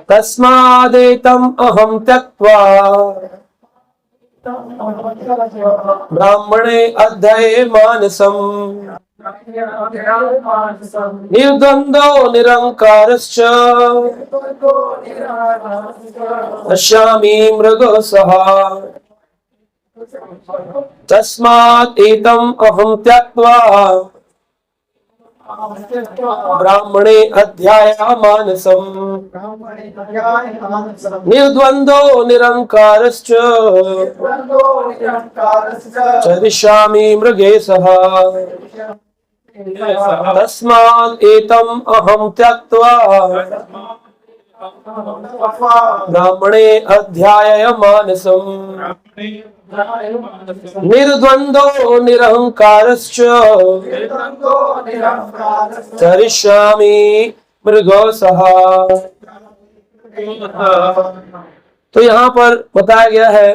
तस्मादेतम अहम त्यक्त्वा ब्राह्मणे अध्यये मानसम निर्द्वंद्वो निरंकारश्च पश्यामि मृगः सः। तस्मात् एतम् अहं त्यक्त्वा ब्राह्मणे अध्याया मानसम निर्द्वंद्वो निरंकारश्च चरिष्यामि मृगे सह। तस्मात् एतम् अहं त्यक्त्वा ब्राह्मणे अध्याय मानसम निर्द्वंद्वो निरहंकारश्च चरिष्यामि मृगो सह। तो यहाँ पर बताया गया है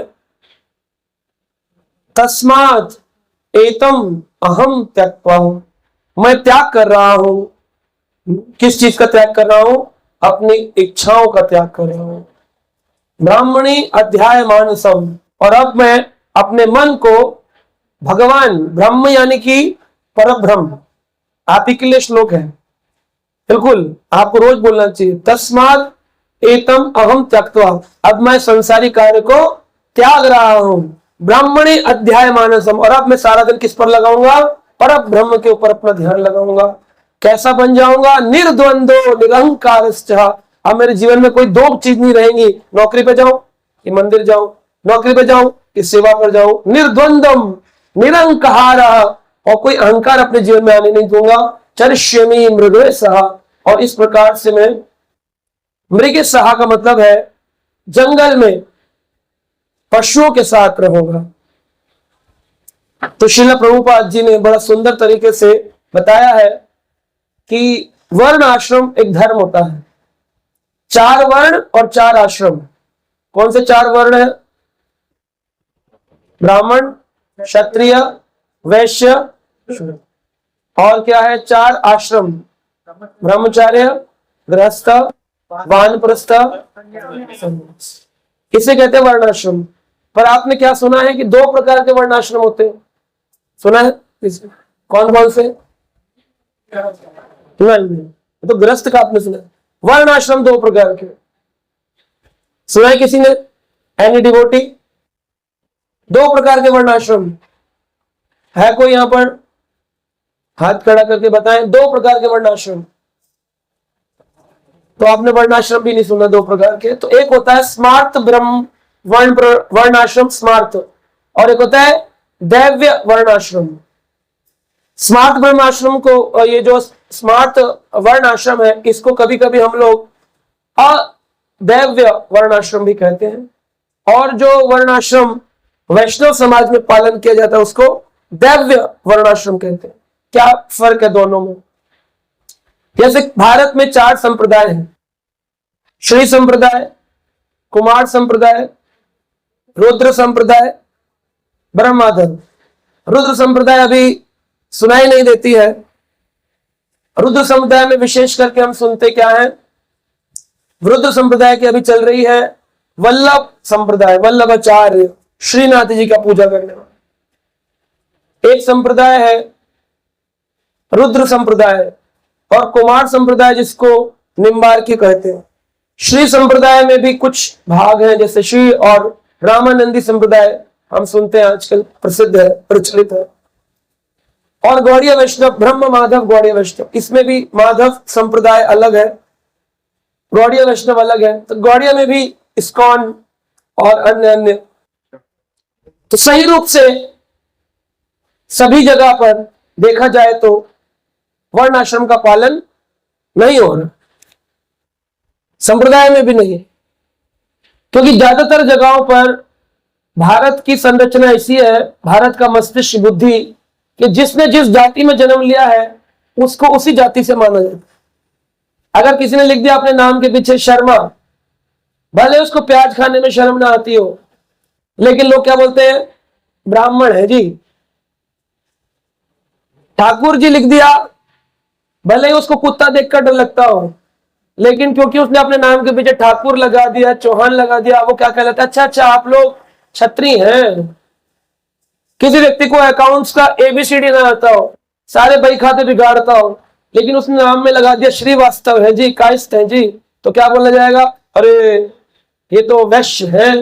तस्मात् एतम अहम त्यक्त्वा, मैं त्याग कर रहा हूं। किस चीज का त्याग कर रहा हूं? अपनी इच्छाओं का त्याग कर रहा हूं। ब्राह्मणी अध्याय मानसम, और अब मैं अपने मन को भगवान ब्रह्म यानी कि परब्रह्म, आप ही के लिए श्लोक है, बिल्कुल आपको रोज बोलना चाहिए। तस्मात् एतम अहम त्यक्त्वा, अब मैं संसारी कार्य को त्याग रहा हूं। ब्राह्मणी अध्याय मानसम, और अब मैं सारा दिन किस पर लगाऊंगा? परब्रह्म के ऊपर अपना ध्यान लगाऊंगा। कैसा बन जाऊंगा? निर्द्वंद्वो निरहंकारश्च, अब मेरे जीवन में कोई दो चीज नहीं रहेंगी। नौकरी पे जाऊं कि मंदिर जाऊं, नौकरी पे जाऊं कि सेवा पर जाऊं। निर्द्वंद्वम निरंकार, और कोई अहंकार अपने जीवन में आने नहीं दूंगा। चरिष्यामि मृगे सह, और इस प्रकार से मैं मृगे सह का मतलब है जंगल में पशुओं के साथ रहूंगा। तो श्रील प्रभुपाद जी ने बड़ा सुंदर तरीके से बताया है कि वर्ण आश्रम एक धर्म होता है। 4 वर्ण और 4 आश्रम। कौन से 4 वर्ण है? ब्राह्मण, क्षत्रिय, वैश्य, और क्या है? 4 आश्रम, ब्रह्मचार्य, गृहस्थ, वानप्रस्थ, इसे कहते हैं वर्णाश्रम। पर आपने क्या सुना है कि 2 प्रकार के वर्णाश्रम होते हैं? सुना है? कौन कौन से? नहीं, तो गृहस्थ का आपने सुना। वर्णाश्रम 2 प्रकार के सुना है किसी ने? Any devotee? 2 प्रकार के वर्णाश्रम है? कोई यहां पर हाथ खड़ा करके बताएं 2 प्रकार के वर्णाश्रम। तो आपने वर्णाश्रम भी नहीं सुना 2 प्रकार के। तो एक होता है स्मार्त ब्रह्म वर्णाश्रम, स्मार्त, और एक होता है दैव्य वर्णाश्रम। स्मार्त वर्णाश्रम को, ये जो स्मार्त वर्णाश्रम है, इसको कभी कभी हम लोग अदैव्य वर्णाश्रम भी कहते हैं। और जो वर्णाश्रम वैष्णव समाज में पालन किया जाता है उसको दैव्य वर्णाश्रम कहते हैं। क्या फर्क है दोनों में? जैसे भारत में 4 संप्रदाय हैं: श्री संप्रदाय, कुमार संप्रदाय, रुद्र संप्रदाय, ब्रह्माधर। रुद्र संप्रदाय अभी सुनाई नहीं देती है। रुद्र संप्रदाय में विशेष करके हम सुनते क्या है? रुद्र संप्रदाय की अभी चल रही है वल्लभ संप्रदाय, वल्लभाचार्य, श्रीनाथ जी का पूजा करने वाला। एक संप्रदाय है रुद्र संप्रदाय, और कुमार संप्रदाय जिसको निम्बार्की कहते हैं। श्री संप्रदाय में भी कुछ भाग हैं, जैसे श्री और रामानंदी संप्रदाय हम सुनते हैं, आजकल प्रसिद्ध है, प्रचलित है। और गौड़ीय वैष्णव, ब्रह्म माधव गौड़ीय वैष्णव, इसमें भी माधव संप्रदाय अलग है, गौड़ीय वैष्णव अलग है। तो गौड़ीय में भी इस्कॉन और अन्य अन्य। तो सही रूप से सभी जगह पर देखा जाए तो वर्ण आश्रम का पालन नहीं हो रहा, संप्रदाय में भी नहीं, क्योंकि ज्यादातर जगहों पर भारत की संरचना ऐसी है, भारत का मस्तिष्क बुद्धि, कि जिसने जिस जाति में जन्म लिया है उसको उसी जाति से माना जाता है। अगर किसी ने लिख दिया अपने नाम के पीछे शर्मा, भले उसको प्याज खाने में शर्म ना आती हो, लेकिन लोग क्या बोलते हैं? ब्राह्मण है जी। ठाकुर जी लिख दिया, भले ही उसको कुत्ता देखकर डर लगता हो, लेकिन क्योंकि उसने अपने नाम के पीछे ठाकुर लगा दिया, चौहान लगा दिया, वो क्या कहलाता है? अच्छा अच्छा, आप लोग क्षत्रिय हैं। किसी व्यक्ति को अकाउंट्स का एबीसीडी ना आता हो, सारे बही खाते बिगाड़ता हो, लेकिन उसने नाम में लगा दिया श्रीवास्तव है जी, कायस्थ है जी, तो क्या बोला जाएगा? अरे ये तो वैश्य है।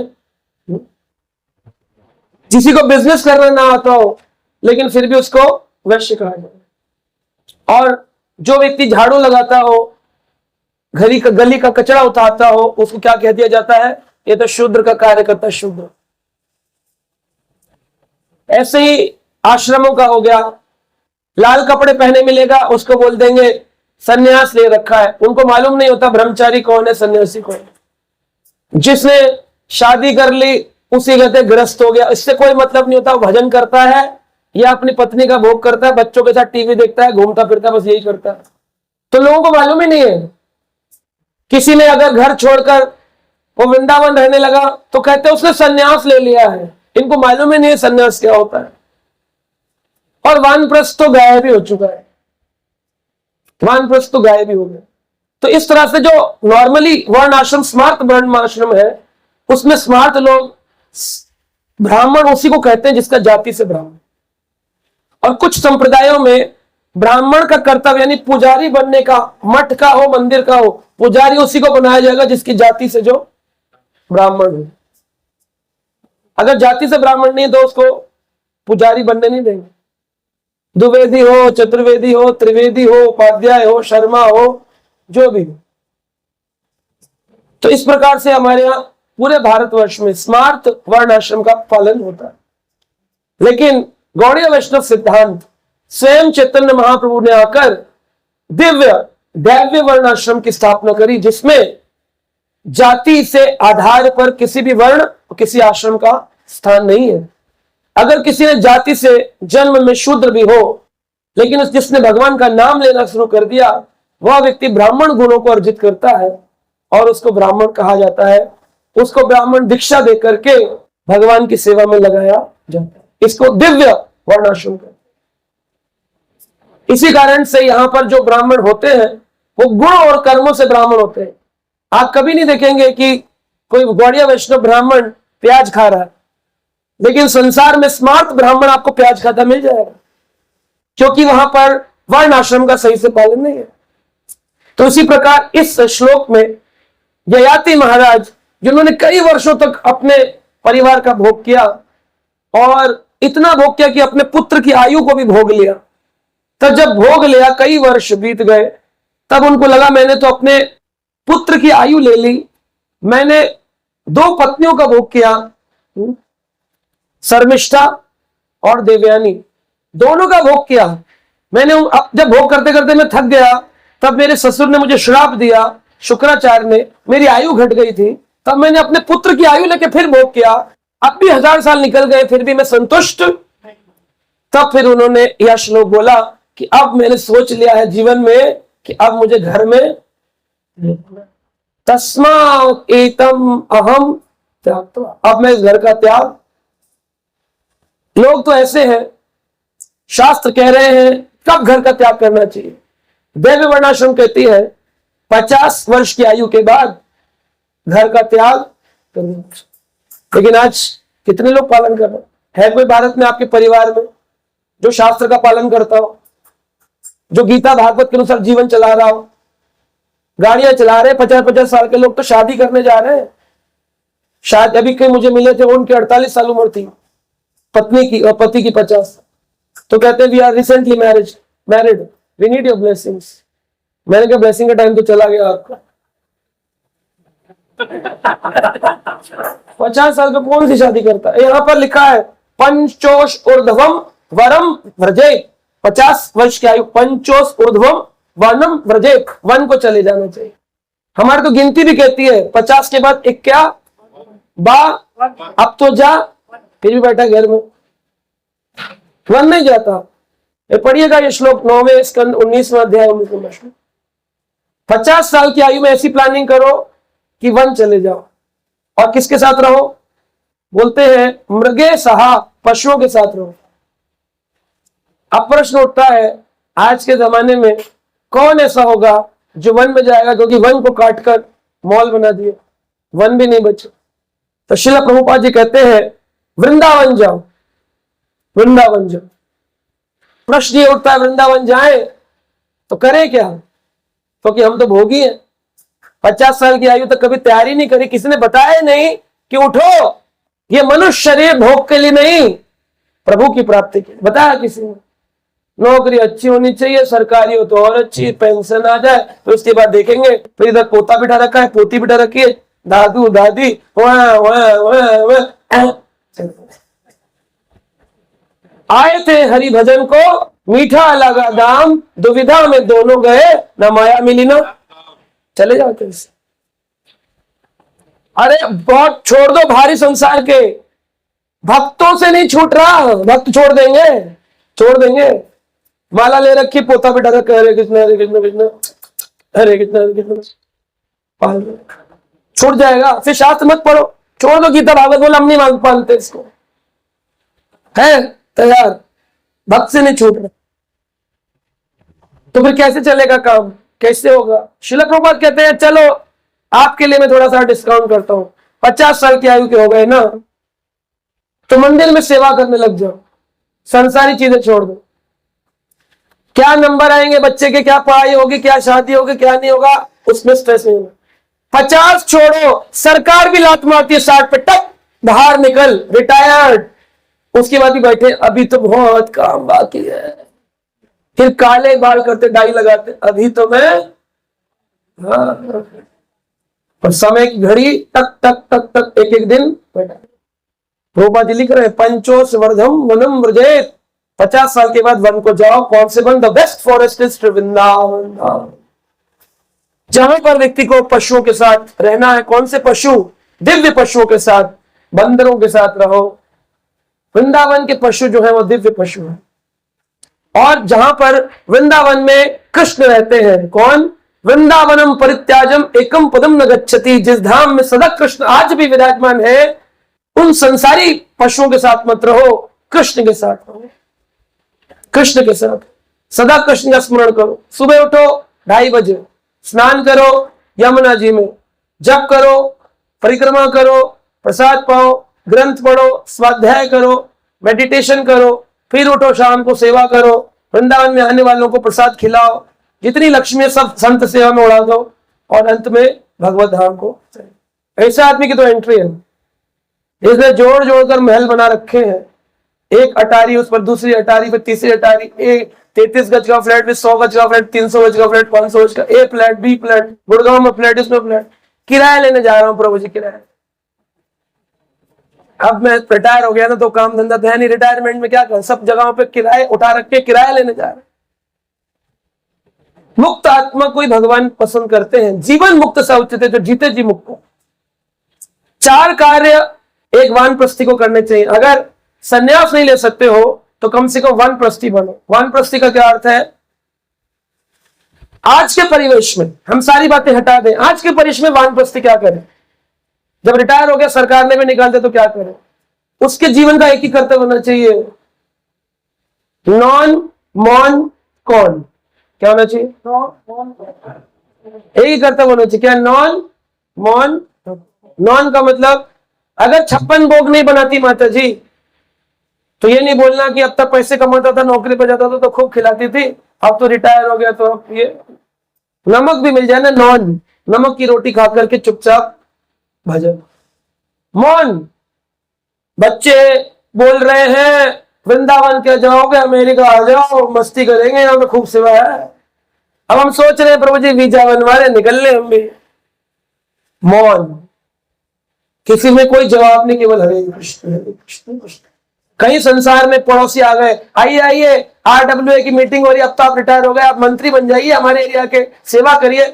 किसी को बिजनेस करना ना आता हो, लेकिन फिर भी उसको वैश्य कहा जाए। और जो व्यक्ति झाड़ू लगाता हो, गली का कचरा उठाता हो, उसको क्या कह दिया जाता है? ये तो शूद्र का कार्य करता है, शूद्र। ऐसे ही आश्रमों का हो गया, लाल कपड़े पहने मिलेगा उसको बोल देंगे सन्यास ले रखा है। उनको मालूम नहीं होता ब्रह्मचारी कौन है, सन्यासी कौन है। जिसने शादी कर ली उसी कहते ग्रस्त हो गया। इससे कोई मतलब नहीं होता, भजन करता है या अपनी पत्नी का भोग करता है, बच्चों के साथ टीवी देखता है, घूमता फिरता है, बस यही करता है। तो लोगों को मालूम ही नहीं है। किसी ने अगर घर छोड़कर वो वृंदावन रहने लगा तो कहते हैं उसने सन्यास ले लिया है। इनको मालूम ही नहीं है सन्यास क्या होता है। और वानप्रस्थ तो गायब ही हो चुका है, वानप्रस्थ तो गायब ही हो गया। तो इस तरह से जो नॉर्मली वर्ण आश्रम स्मार्त वर्ण आश्रम है, उसमें स्मार्त लोग, ब्राह्मण उसी को कहते हैं जिसका जाति से ब्राह्मण। और कुछ संप्रदायों में ब्राह्मण का कर्तव्य यानी पुजारी बनने का, मठ का हो मंदिर का हो, पुजारी उसी को बनाया जाएगा जिसकी जाति से जो ब्राह्मण है। अगर जाति से ब्राह्मण नहीं तो उसको पुजारी बनने नहीं देंगे। द्विवेदी हो, चतुर्वेदी हो, त्रिवेदी हो, उपाध्याय हो, शर्मा हो, जो भी हो। तो इस प्रकार से हमारे यहाँ पूरे भारतवर्ष में स्मार्त वर्ण आश्रम का पालन होता है। लेकिन गौड़ीय वैष्णव सिद्धांत स्वयं चैतन्य महाप्रभु ने आकर दिव्य दैव्य वर्ण आश्रम की स्थापना करी, जिसमें जाति से आधार पर किसी भी वर्ण किसी आश्रम का स्थान नहीं है। अगर किसी ने जाति से जन्म में शूद्र भी हो, लेकिन जिसने भगवान का नाम लेना शुरू कर दिया, वह व्यक्ति ब्राह्मण गुणों को अर्जित करता है और उसको ब्राह्मण कहा जाता है। उसको ब्राह्मण दीक्षा दे करके भगवान की सेवा में लगाया जाता है। इसको दिव्य वर्णाश्रम कहते हैं। इसी कारण से यहां पर जो ब्राह्मण होते हैं वो गुण और कर्मों से ब्राह्मण होते हैं। आप कभी नहीं देखेंगे कि कोई गौड़ीय वैष्णव ब्राह्मण प्याज खा रहा है, लेकिन संसार में स्मार्त ब्राह्मण आपको प्याज खाता मिल जाएगा, क्योंकि वहां पर वर्ण आश्रम का सही से पालन नहीं है। तो इसी प्रकार इस श्लोक में ययाति महाराज, जिन्होंने कई वर्षों तक अपने परिवार का भोग किया और इतना भोग किया कि अपने पुत्र की आयु को भी भोग लिया, तब जब भोग लिया कई वर्ष बीत गए, तब उनको लगा मैंने तो अपने पुत्र की आयु ले ली, मैंने 2 पत्नियों का भोग किया, शर्मिष्ठा और देवयानी, दोनों का भोग किया मैंने। जब भोग करते करते मैं थक गया, तब मेरे ससुर ने मुझे श्राप दिया, शुक्राचार्य ने, मेरी आयु घट गई थी, तब मैंने अपने पुत्र की आयु लेके फिर भोग किया। अब भी 1000 साल निकल गए फिर भी मैं संतुष्ट। तब फिर उन्होंने यह श्लोक बोला कि अब मैंने सोच लिया है जीवन में कि अब मुझे घर में तस्मात् एतम अहम त्याक्त्वा, अब मैं इस घर का त्याग। लोग तो ऐसे हैं, शास्त्र कह रहे हैं कब घर का त्याग करना चाहिए। दैव्य वर्णाश्रम कहती है 50 वर्ष की आयु के बाद घर का त्याग करना चाहिए। लेकिन आज कितने लोग पालन कर रहे हैं? है कोई भारत में आपके परिवार में जो शास्त्र का पालन करता हो, जो गीता भागवत के अनुसार जीवन चला रहा हो? गाड़ियां चला रहे 50-50 साल के लोग तो शादी करने जा रहे हैं। शायद अभी कई मुझे मिले थे, उनकी 48 साल उम्र थी, पत्नी की और पति की 50। तो कहते हैं we are recently married, we need your blessings. मैंने कहा ब्लेसिंग का टाइम तो चला गया आपका। 50 साल का कौन सी शादी करता है? यहां पर लिखा है पंचोष ऊर्ध्वम वरम व्रजेत, 50 वर्ष की आयु, पंचोष ऊर्ध्वम वनम व्रजेत, वन को चले जाना चाहिए। हमारी तो गिनती भी कहती है 50 के बाद एक क्या बा, अब तो जा, फिर भी बैठा घर में, वन नहीं जाता। ये पढ़िएगा ये श्लोक 9वें स्कंद 19वां अध्याय 19वां श्लोक। 50 साल की आयु में ऐसी प्लानिंग करो कि वन चले जाओ। और किसके साथ रहो? बोलते हैं मृगे सहा, पशुओं के साथ रहो। अब प्रश्न उठता है आज के जमाने में कौन ऐसा होगा जो वन में जाएगा, क्योंकि वन को काटकर मॉल बना दिया, वन भी नहीं बचे। तो श्रील प्रभुपाद जी कहते हैं वृंदावन जाओ, वृंदावन जाओ। प्रश्न ये उठता है वृंदावन जाए तो करें क्या, क्योंकि हम तो भोगी हैं। 50 साल की आयु तक कभी तैयारी नहीं करी, किसी ने बताया नहीं कि उठो, ये मनुष्य शरीर भोग के लिए नहीं, प्रभु की प्राप्ति के लिए बताया किसी ने। नौकरी अच्छी होनी चाहिए, सरकारी हो तो और अच्छी, पेंशन आ जाए तो उसके बाद देखेंगे। फिर इधर पोता बिठा रखा है, पोती बिठा रखी है, दादू दादी आए थे हरि भजन को, मीठा लगा दाम, दुविधा में दोनों गए, न माया मिली ना चले जाते। अरे बहुत छोड़ दो भारी संसार के, भक्तों से नहीं छूट रहा, भक्त छोड़ देंगे, छोड़ देंगे। माला ले रखी, पोता बिठा रखा, हरे कृष्ण हरे कृष्ण कृष्ण हरे कृष्ण हरे कृष्ण, छूट जाएगा। फिर शास्त्र मत पढ़ो, छोड़ दो। गीता भागवत बोला हम नहीं मांग पाते इसको, है तैयार, भक्त से नहीं छूट रहा, तो फिर कैसे चलेगा काम, कैसे होगा। श्रील प्रभुपाद कहते हैं चलो आपके लिए मैं थोड़ा सा डिस्काउंट करता हूं, 50 साल की आयु के हो गए ना, तो मंदिर में सेवा करने लग जाओ, संसारी चीजें छोड़ दो। क्या नंबर आएंगे बच्चे के, क्या पढ़ाई होगी, क्या शादी होगी, क्या नहीं होगा, उसमें स्ट्रेस नहीं होगा। 50 छोड़ो, सरकार भी लात मारती है 60 पे, टक बाहर निकल, रिटायर्ड। उसके बाद भी बैठे अभी तो बहुत काम बाकी है, फिर काले बाल करते, डाई लगाते, अभी तो मैं और समय की घड़ी टक टक टक टक एक एक दिन बैठा। प्रभुपाद जी लिख रहे हैं पंचोस वर्धम वनम व्रजेत, 50 साल के बाद वन को जाओ। कौन से one? The best forest is Vrindavan, जहां पर व्यक्ति को पशुओं के साथ रहना है। कौन से पशु? दिव्य पशुओं के साथ, बंदरों के साथ रहो। वृंदावन के पशु जो है वो दिव्य पशु है। और जहां पर वृंदावन में कृष्ण रहते हैं, कौन? वृंदावनम परित्याजम एकम पदम न गच्छति, जिस धाम में सदा कृष्ण आज भी विराजमान है, उन संसारी पशुओं के साथ मत रहो, कृष्ण के साथ रहो। कृष्ण के साथ सदा कृष्ण का स्मरण करो। सुबह उठो 2:30 बजे, स्नान करो यमुना जी में, जप करो, परिक्रमा करो, प्रसाद पाओ, ग्रंथ पढ़ो, स्वाध्याय करो, मेडिटेशन करो, फिर उठो शाम को सेवा करो, वृंदावन में आने वालों को प्रसाद खिलाओ, जितनी लक्ष्मी सब संत सेवा में उड़ा दो, और अंत में भगवत धाम को। ऐसे आदमी की तो एंट्री है, इसने जोड़ जोड़कर महल बना रखे हैं, एक अटारी, उस पर दूसरी अटारी, फिर तीसरी अटारी, एक 33 गज का फ्लैट, फिर 100 गज का फ्लैट, 300 गज का फ्लैट, 500 गज का, ए फ्लैट, बी फ्लैट, गुड़गांव में फ्लैट, इसमें फ्लैट, किराया लेने जा रहा हूं प्रभु जी, किराया। अब मैं रिटायर हो गया ना, तो काम धंधा तो है नहीं, रिटायरमेंट में क्या कर, सब जगहों पे किराए उठा रखे, किराया लेने जा रहे। मुक्त आत्मा कोई भगवान पसंद करते हैं, जीवन मुक्त सा उच्चते, जो जीते जी मुक्त। 4 कार्य एक वानप्रस्थी को करने चाहिए। अगर संन्यास नहीं ले सकते हो तो कम से कम वानप्रस्थी बनो। वानप्रस्थी का क्या अर्थ है? आज के परिवेश में हम सारी बातें हटा दें, आज के परिवेश में वानप्रस्थी क्या करें? जब रिटायर हो गया, सरकार ने भी निकाल दे तो क्या करें? उसके जीवन का एक ही कर्तव्य होना चाहिए, नॉन मॉन कौन, क्या होना चाहिए? एक ही कर्तव्य होना चाहिए। क्या? नॉन मॉन। नॉन का मतलब, अगर 56 भोग नहीं बनाती माता जी, तो ये नहीं बोलना कि अब तक पैसे कमाता था, नौकरी पर जाता था तो खूब खिलाती थी, अब तो रिटायर हो गया तो अब ये नमक भी मिल जाए ना, नॉन, नमक की रोटी खा करके चुपचाप भजन। मौन, बच्चे बोल रहे हैं वृंदावन क्या जाओगे, अमेरिका आ जाओ, मस्ती करेंगे, यहाँ पे खूब सेवा है। अब हम सोच रहे हैं प्रभु जी वीजा बनवारे, निकल ले हम भी। मौन, किसी में कोई जवाब नहीं, केवल हरे कृष्ण हरे कृष्ण कृष्ण। कहीं संसार में पड़ोसी आ गए, आइए आइए RWA की मीटिंग हो रही है, अब तो आप रिटायर हो गए, आप मंत्री बन जाइए, हमारे एरिया के सेवा करिए,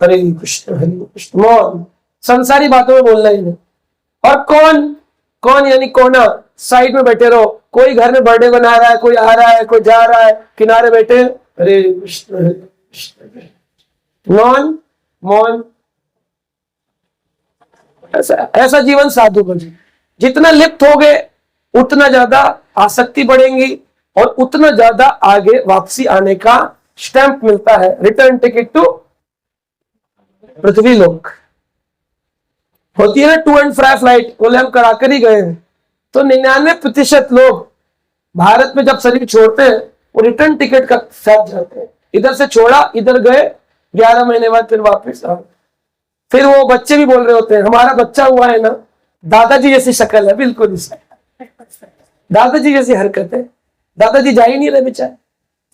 हरे कृष्ण हरे कृष्ण। मौन, संसारी बातों में बोलना ही नहीं। और कौन, कौन यानी कोना, साइड में बैठे रहो। कोई घर में बर्थडे बना रहा है, कोई आ रहा है, कोई जा रहा है, किनारे बैठे हरे कृष्ण हरे कृष्ण। नॉन मौन, ऐसा जीवन साधु को जी। जितना लिप्त हो गए उतना ज्यादा आसक्ति बढ़ेंगी और उतना ज्यादा आगे वापसी आने का स्टैंप मिलता है, रिटर्न टिकट टू पृथ्वी लोक। होती है ना टू एंड फ्राई फ्लाइट, बोले हम कराकर ही गए हैं। तो 99% लोग भारत में जब शरीर छोड़ते हैं वो रिटर्न टिकट का साथ जाते हैं। इधर से छोड़ा, इधर गए, 11 महीने बाद फिर वापस आ। फिर वो बच्चे भी बोल रहे होते हैं हमारा बच्चा हुआ है ना, दादाजी जैसी शक्ल है, बिल्कुल दादाजी जैसी हरकत है। दादाजी जा ही नहीं रहे बेचारे,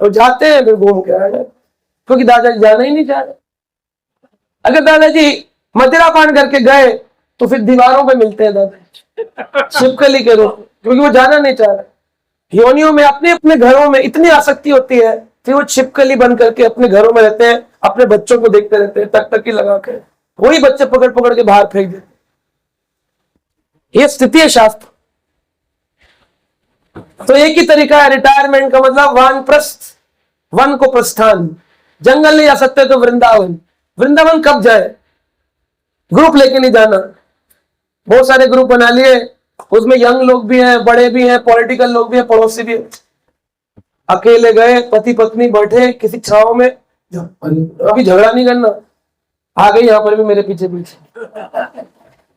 तो जाते हैं फिर घूम के आ गए, क्योंकि दादाजी जाना ही नहीं चाह रहे। अगर दादाजी मदिरा पान करके गए तो फिर दीवारों पे मिलते हैं दादाजी छिपकली के रूप में, क्योंकि वो जाना नहीं चाह रहे। योनियों में अपने अपने घरों में इतनी आसक्ति होती है, फिर वो छिपकली बन करके अपने घरों में रहते हैं, अपने बच्चों को देखते रहते हैं, टकटकी लगा के, वही बच्चे पकड़ पकड़ के बाहर फेंक देते। ये स्थिति है शास्त्र। तो एक ही तरीका है रिटायरमेंट का, मतलब वानप्रस्थ, वन को प्रस्थान। जंगल नहीं जा सकते तो वृंदावन। वृंदावन कब जाए? ग्रुप लेके नहीं जाना। बहुत सारे ग्रुप बना लिए, उसमें यंग लोग भी हैं, बड़े भी हैं, पॉलिटिकल लोग भी हैं, पड़ोसी भी हैं। अकेले गए, पति पत्नी बैठे किसी छाव में, अभी झगड़ा नहीं करना, आ गई यहां पर भी मेरे पीछे पीछे,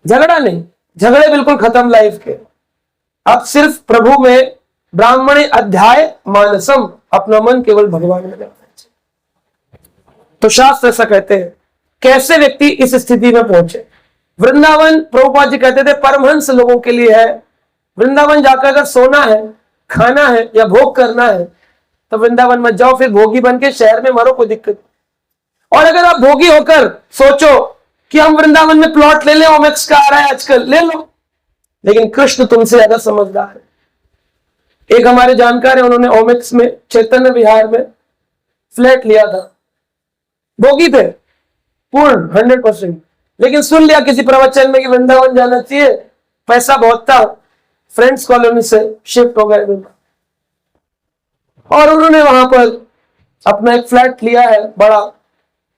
झगड़ा नहीं, झगड़े बिल्कुल खत्म लाइफ के। अब सिर्फ प्रभु में ब्राह्मण अध्याय मानसम, अपना मन केवल भगवान में लगाना चाहिए। तो शास्त्र ऐसा कहते हैं। कैसे व्यक्ति इस स्थिति में पहुंचे? वृंदावन, प्रभुपाद जी कहते थे, परमहंस लोगों के लिए है। वृंदावन जाकर अगर सोना है, खाना है या भोग करना है तो वृंदावन मत जाओ, फिर भोगी बन के शहर में मरो, कोई दिक्कत। और अगर आप भोगी होकर सोचो कि हम वृंदावन में प्लॉट ले लें, ओमेक्स का आ रहा है आजकल, ले लो, लेकिन कृष्ण तुमसे ज्यादा समझदार है। एक हमारे जानकार है, उन्होंने ओमेक्स में चैतन्य विहार में फ्लैट लिया था, भोगी थे पूर्ण 100%, लेकिन सुन लिया किसी प्रवचन में कि वृंदावन जाना चाहिए, पैसा बहुत था, फ्रेंड्स कॉलोनी से शिफ्ट हो गए और उन्होंने वहां पर अपना एक फ्लैट लिया है बड़ा,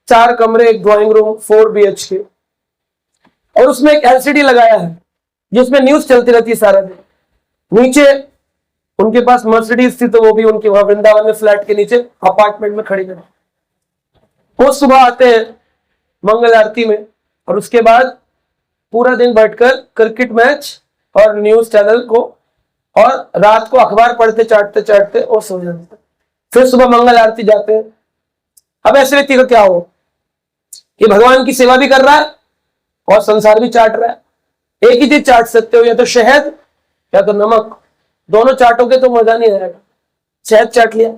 4 कमरे, एक ड्राइंग रूम, 4 BHK, और उसमें एक LCD लगाया है जिसमें न्यूज चलती रहती है सारा दिन। नीचे उनके पास मर्सिडीज थी, तो वो भी उनके वहां वृंदावन में फ्लैट के नीचे अपार्टमेंट में खड़ी कर। वो सुबह आते हैं मंगल आरती में, और उसके बाद पूरा दिन बैठकर क्रिकेट मैच और न्यूज चैनल को, और रात को अखबार पढ़ते चाटते चाटते और सो जाते। फिर सुबह मंगल आरती जाते हैं। अब ऐसे व्यक्ति का क्या हो कि भगवान की सेवा भी कर रहा है और संसार भी चाट रहा है। एक ही चीज चाट सकते हो, या तो शहद या तो नमक, दोनों चाटोगे तो मजा नहीं आएगा। शहद चाट लिया,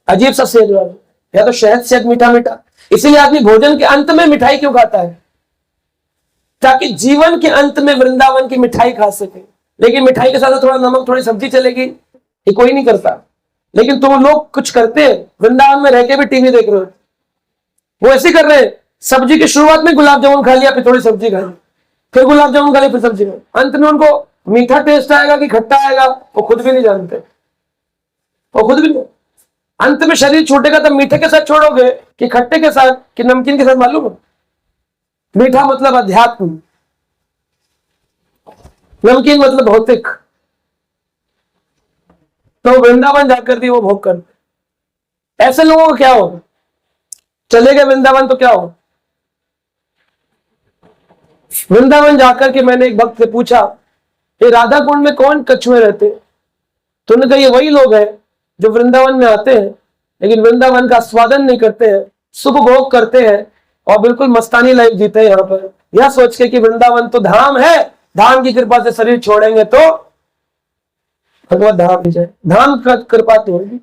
अजीब सा सेज वाला, या तो शहद शहद मीठा मीठा। इसीलिए आदमी भोजन के अंत में मिठाई क्यों खाता है? ताकि जीवन के अंत में वृंदावन की मिठाई खा सके। लेकिन मिठाई के साथ थोड़ा नमक, थोड़ी सब्जी चलेगी, ये कोई नहीं करता। लेकिन तो लोग कुछ करते हैं, वृंदावन में रह के भी टीवी देख रहे हो, वो ऐसे कर रहे हैं। सब्जी की शुरुआत में गुलाब जामुन खा लिया, फिर थोड़ी सब्जी खा ली, फिर गुलाब जामुन खा लिया, फिर सब्जी खा ली। अंत में उनको मीठा टेस्ट आएगा कि खट्टा आएगा वो खुद भी नहीं जानते, वो खुद भी नहीं। अंत में शरीर छूटेगा तब मीठे के साथ छोड़ोगे कि खट्टे के साथ कि नमकीन के साथ, मालूम है? मीठा मतलब अध्यात्म, नमकीन मतलब भौतिक। तो वृंदावन जाकर भी वो भोग करते। ऐसे लोगों को क्या होगा? चले गए वृंदावन तो क्या होगा? वृंदावन जाकर के मैंने एक भक्त से पूछा, ये राधा कुंड में कौन कछुए रहते? तो उन्होंने कहा ये वही लोग हैं जो वृंदावन में आते हैं लेकिन वृंदावन का स्वादन नहीं करते हैं, सुख भोग करते हैं और बिल्कुल मस्तानी लाइफ जीते हैं यहाँ पर, यह सोच के कि वृंदावन तो धाम है, धाम की कृपा से शरीर छोड़ेंगे तो भगवत धाम जाए। धाम का कृपा तो होगी।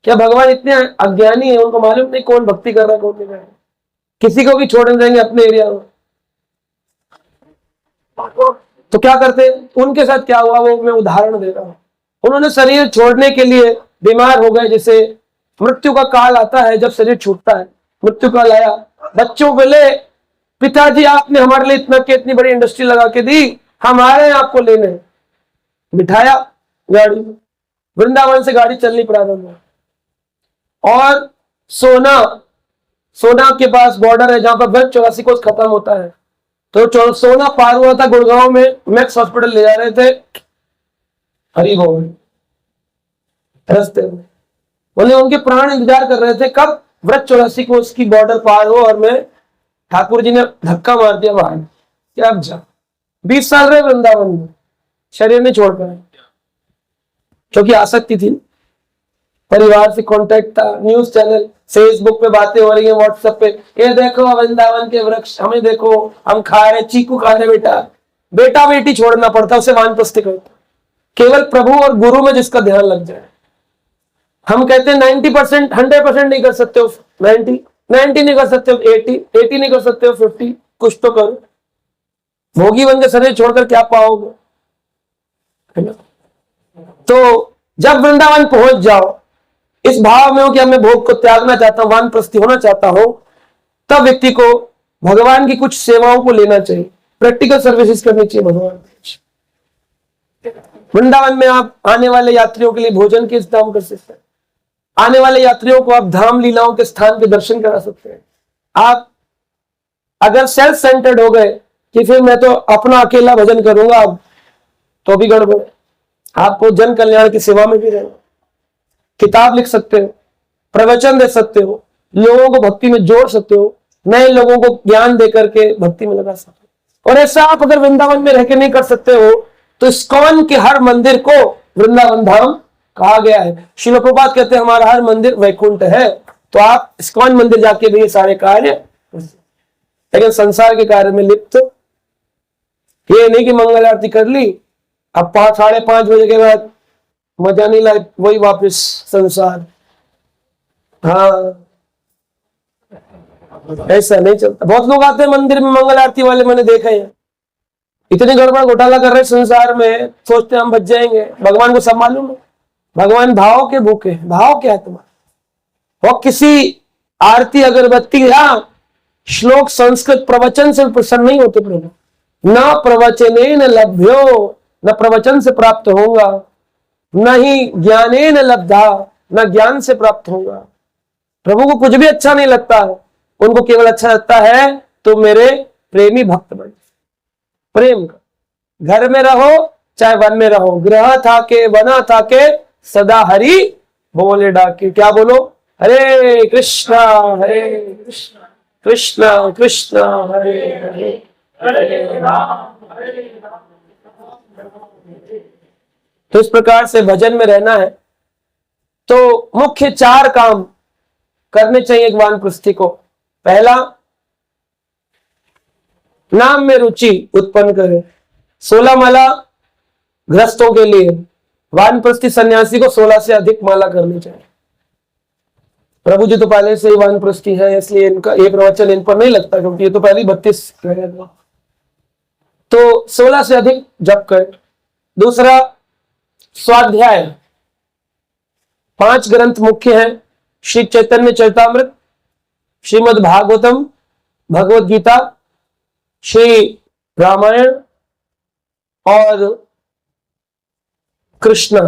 क्या भगवान इतने अज्ञानी है, उनको मालूम नहीं कौन भक्ति कर रहा है कौन नहीं कर रहा? किसी को भी छोड़ने देंगे अपने एरिया में। तो क्या करते? उनके साथ क्या हुआ वो मैं उदाहरण दे रहा हूं। उन्होंने शरीर छोड़ने के लिए बीमार हो गए, जैसे मृत्यु का काल आता है जब शरीर छूटता है, मृत्यु काल आया, बच्चों बोले पिताजी आपने हमारे लिए इतनी बड़ी इंडस्ट्री लगा के दी, हमारे आपको लेने, बिठाया गाड़ी, वृंदावन से गाड़ी चलनी प्रारंभ हुई। और सोना के पास बॉर्डर है जहां पर ब्लड 84 कोस खत्म होता है, तो सोना पार हुआ था, गुड़गांव में मैक्स हॉस्पिटल ले जा रहे थे, हरी बोल रास्ते में बोले उनके प्राण इंतजार कर रहे थे कब व्रत 84 को उसकी बॉर्डर पार हो और मैं ठाकुर जी ने धक्का मार दिया बाहर क्या अब जा 20 साल रहे वृंदावन में शरीर नहीं छोड़ पाए क्योंकि आसक्ति थी परिवार से कांटेक्ट था न्यूज चैनल फेसबुक पे बातें हो रही है व्हाट्सएप पे ये देखो वृंदावन के वृक्ष हमें देखो हम खा रहे चीकू खा रहे बेटा बेटी छोड़ना पड़ता उसे वानप्रस्थी करता केवल प्रभु और गुरु में जिसका ध्यान लग जाए हम कहते हैं 90% 100% नहीं कर सकते हो 90 नहीं कर सकते हो 80 नहीं कर सकते हो 50 कुछ तो करो भोगी बन के शरीर छोड़कर क्या पाओगे है ना तो जब वृंदावन पहुंच जाओ इस भाव में हो कि अब मैं भोग को त्यागना चाहता हूं वानप्रस्थी होना चाहता हूं तब व्यक्ति को भगवान की कुछ सेवाओं को लेना चाहिए प्रैक्टिकल सर्विसेज करनी चाहिए भगवान वृंदावन में आप आने वाले यात्रियों के लिए भोजन के इंतजाम कर सकते हैं आने वाले यात्रियों को आप धाम लीलाओं के स्थान के दर्शन करा सकते हैं आप अगर सेल्फ सेंटर्ड हो गए कि फिर मैं तो अपना अकेला भजन करूंगा अब तो भी गड़बड़ आपको जन कल्याण की सेवा में भी रहना किताब लिख सकते हो प्रवचन दे सकते हो लोगों को भक्ति में जोड़ सकते हो नए लोगों को ज्ञान दे करके भक्ति में लगा सकते हो और ऐसा आप अगर वृंदावन में रह के नहीं कर सकते हो तो इस्कॉन के हर मंदिर को वृंदावन धाम कहा गया है श्रील प्रभुपाद कहते हैं हमारा हर मंदिर वैकुंठ है तो आप इस्कॉन मंदिर जाके भी ये सारे कार्य लेकिन संसार के कार्य में लिप्त ये नहीं कि मंगल आरती कर ली अब 5:30 बजे के बाद मजा नहीं लाए वही वापस संसार हाँ ऐसा नहीं चलता बहुत लोग आते हैं मंदिर में मंगल आरती वाले मैंने देखा है इतनी गड़बड़ घोटाला कर रहे संसार में सोचते हम बच जाएंगे भगवान को सब मालूम है भगवान भाव के भूखे भाव क्या है तुम्हारा वो किसी आरती अगरबत्ती या श्लोक संस्कृत प्रवचन से प्रसन्न नहीं होते प्रभु न प्रवचने न लभ्यो न प्रवचन से प्राप्त होगा न ही ज्ञाने न लब्धा न ज्ञान से प्राप्त होगा प्रभु को कुछ भी अच्छा नहीं लगता है उनको केवल अच्छा लगता है तो मेरे प्रेमी भक्त बन प्रेम का घर में रहो चाहे वन में रहो गृह था के वना था के सदा हरि बोले डाके क्या बोलो हरे कृष्णा कृष्णा कृष्णा हरे हरे हरे राम तो इस प्रकार से भजन में रहना है तो मुख्य 4 काम करने चाहिए एक वानप्रस्थी को पहला नाम में रुचि उत्पन्न करे 16 माला गृहस्थों के लिए वानप्रस्थी सन्यासी को 16 से अधिक माला करनी चाहिए प्रभु जी तो पहले से ही वानप्रस्थी है इसलिए इनका ये प्रवचन इन पर नहीं लगता क्योंकि ये तो पहले 32 तो 16 से अधिक जप कर दूसरा स्वाध्याय 5 ग्रंथ मुख्य हैं श्री चैतन्य चरितामृत श्रीमद् भागवतम भगवत गीता श्री रामायण और कृष्ण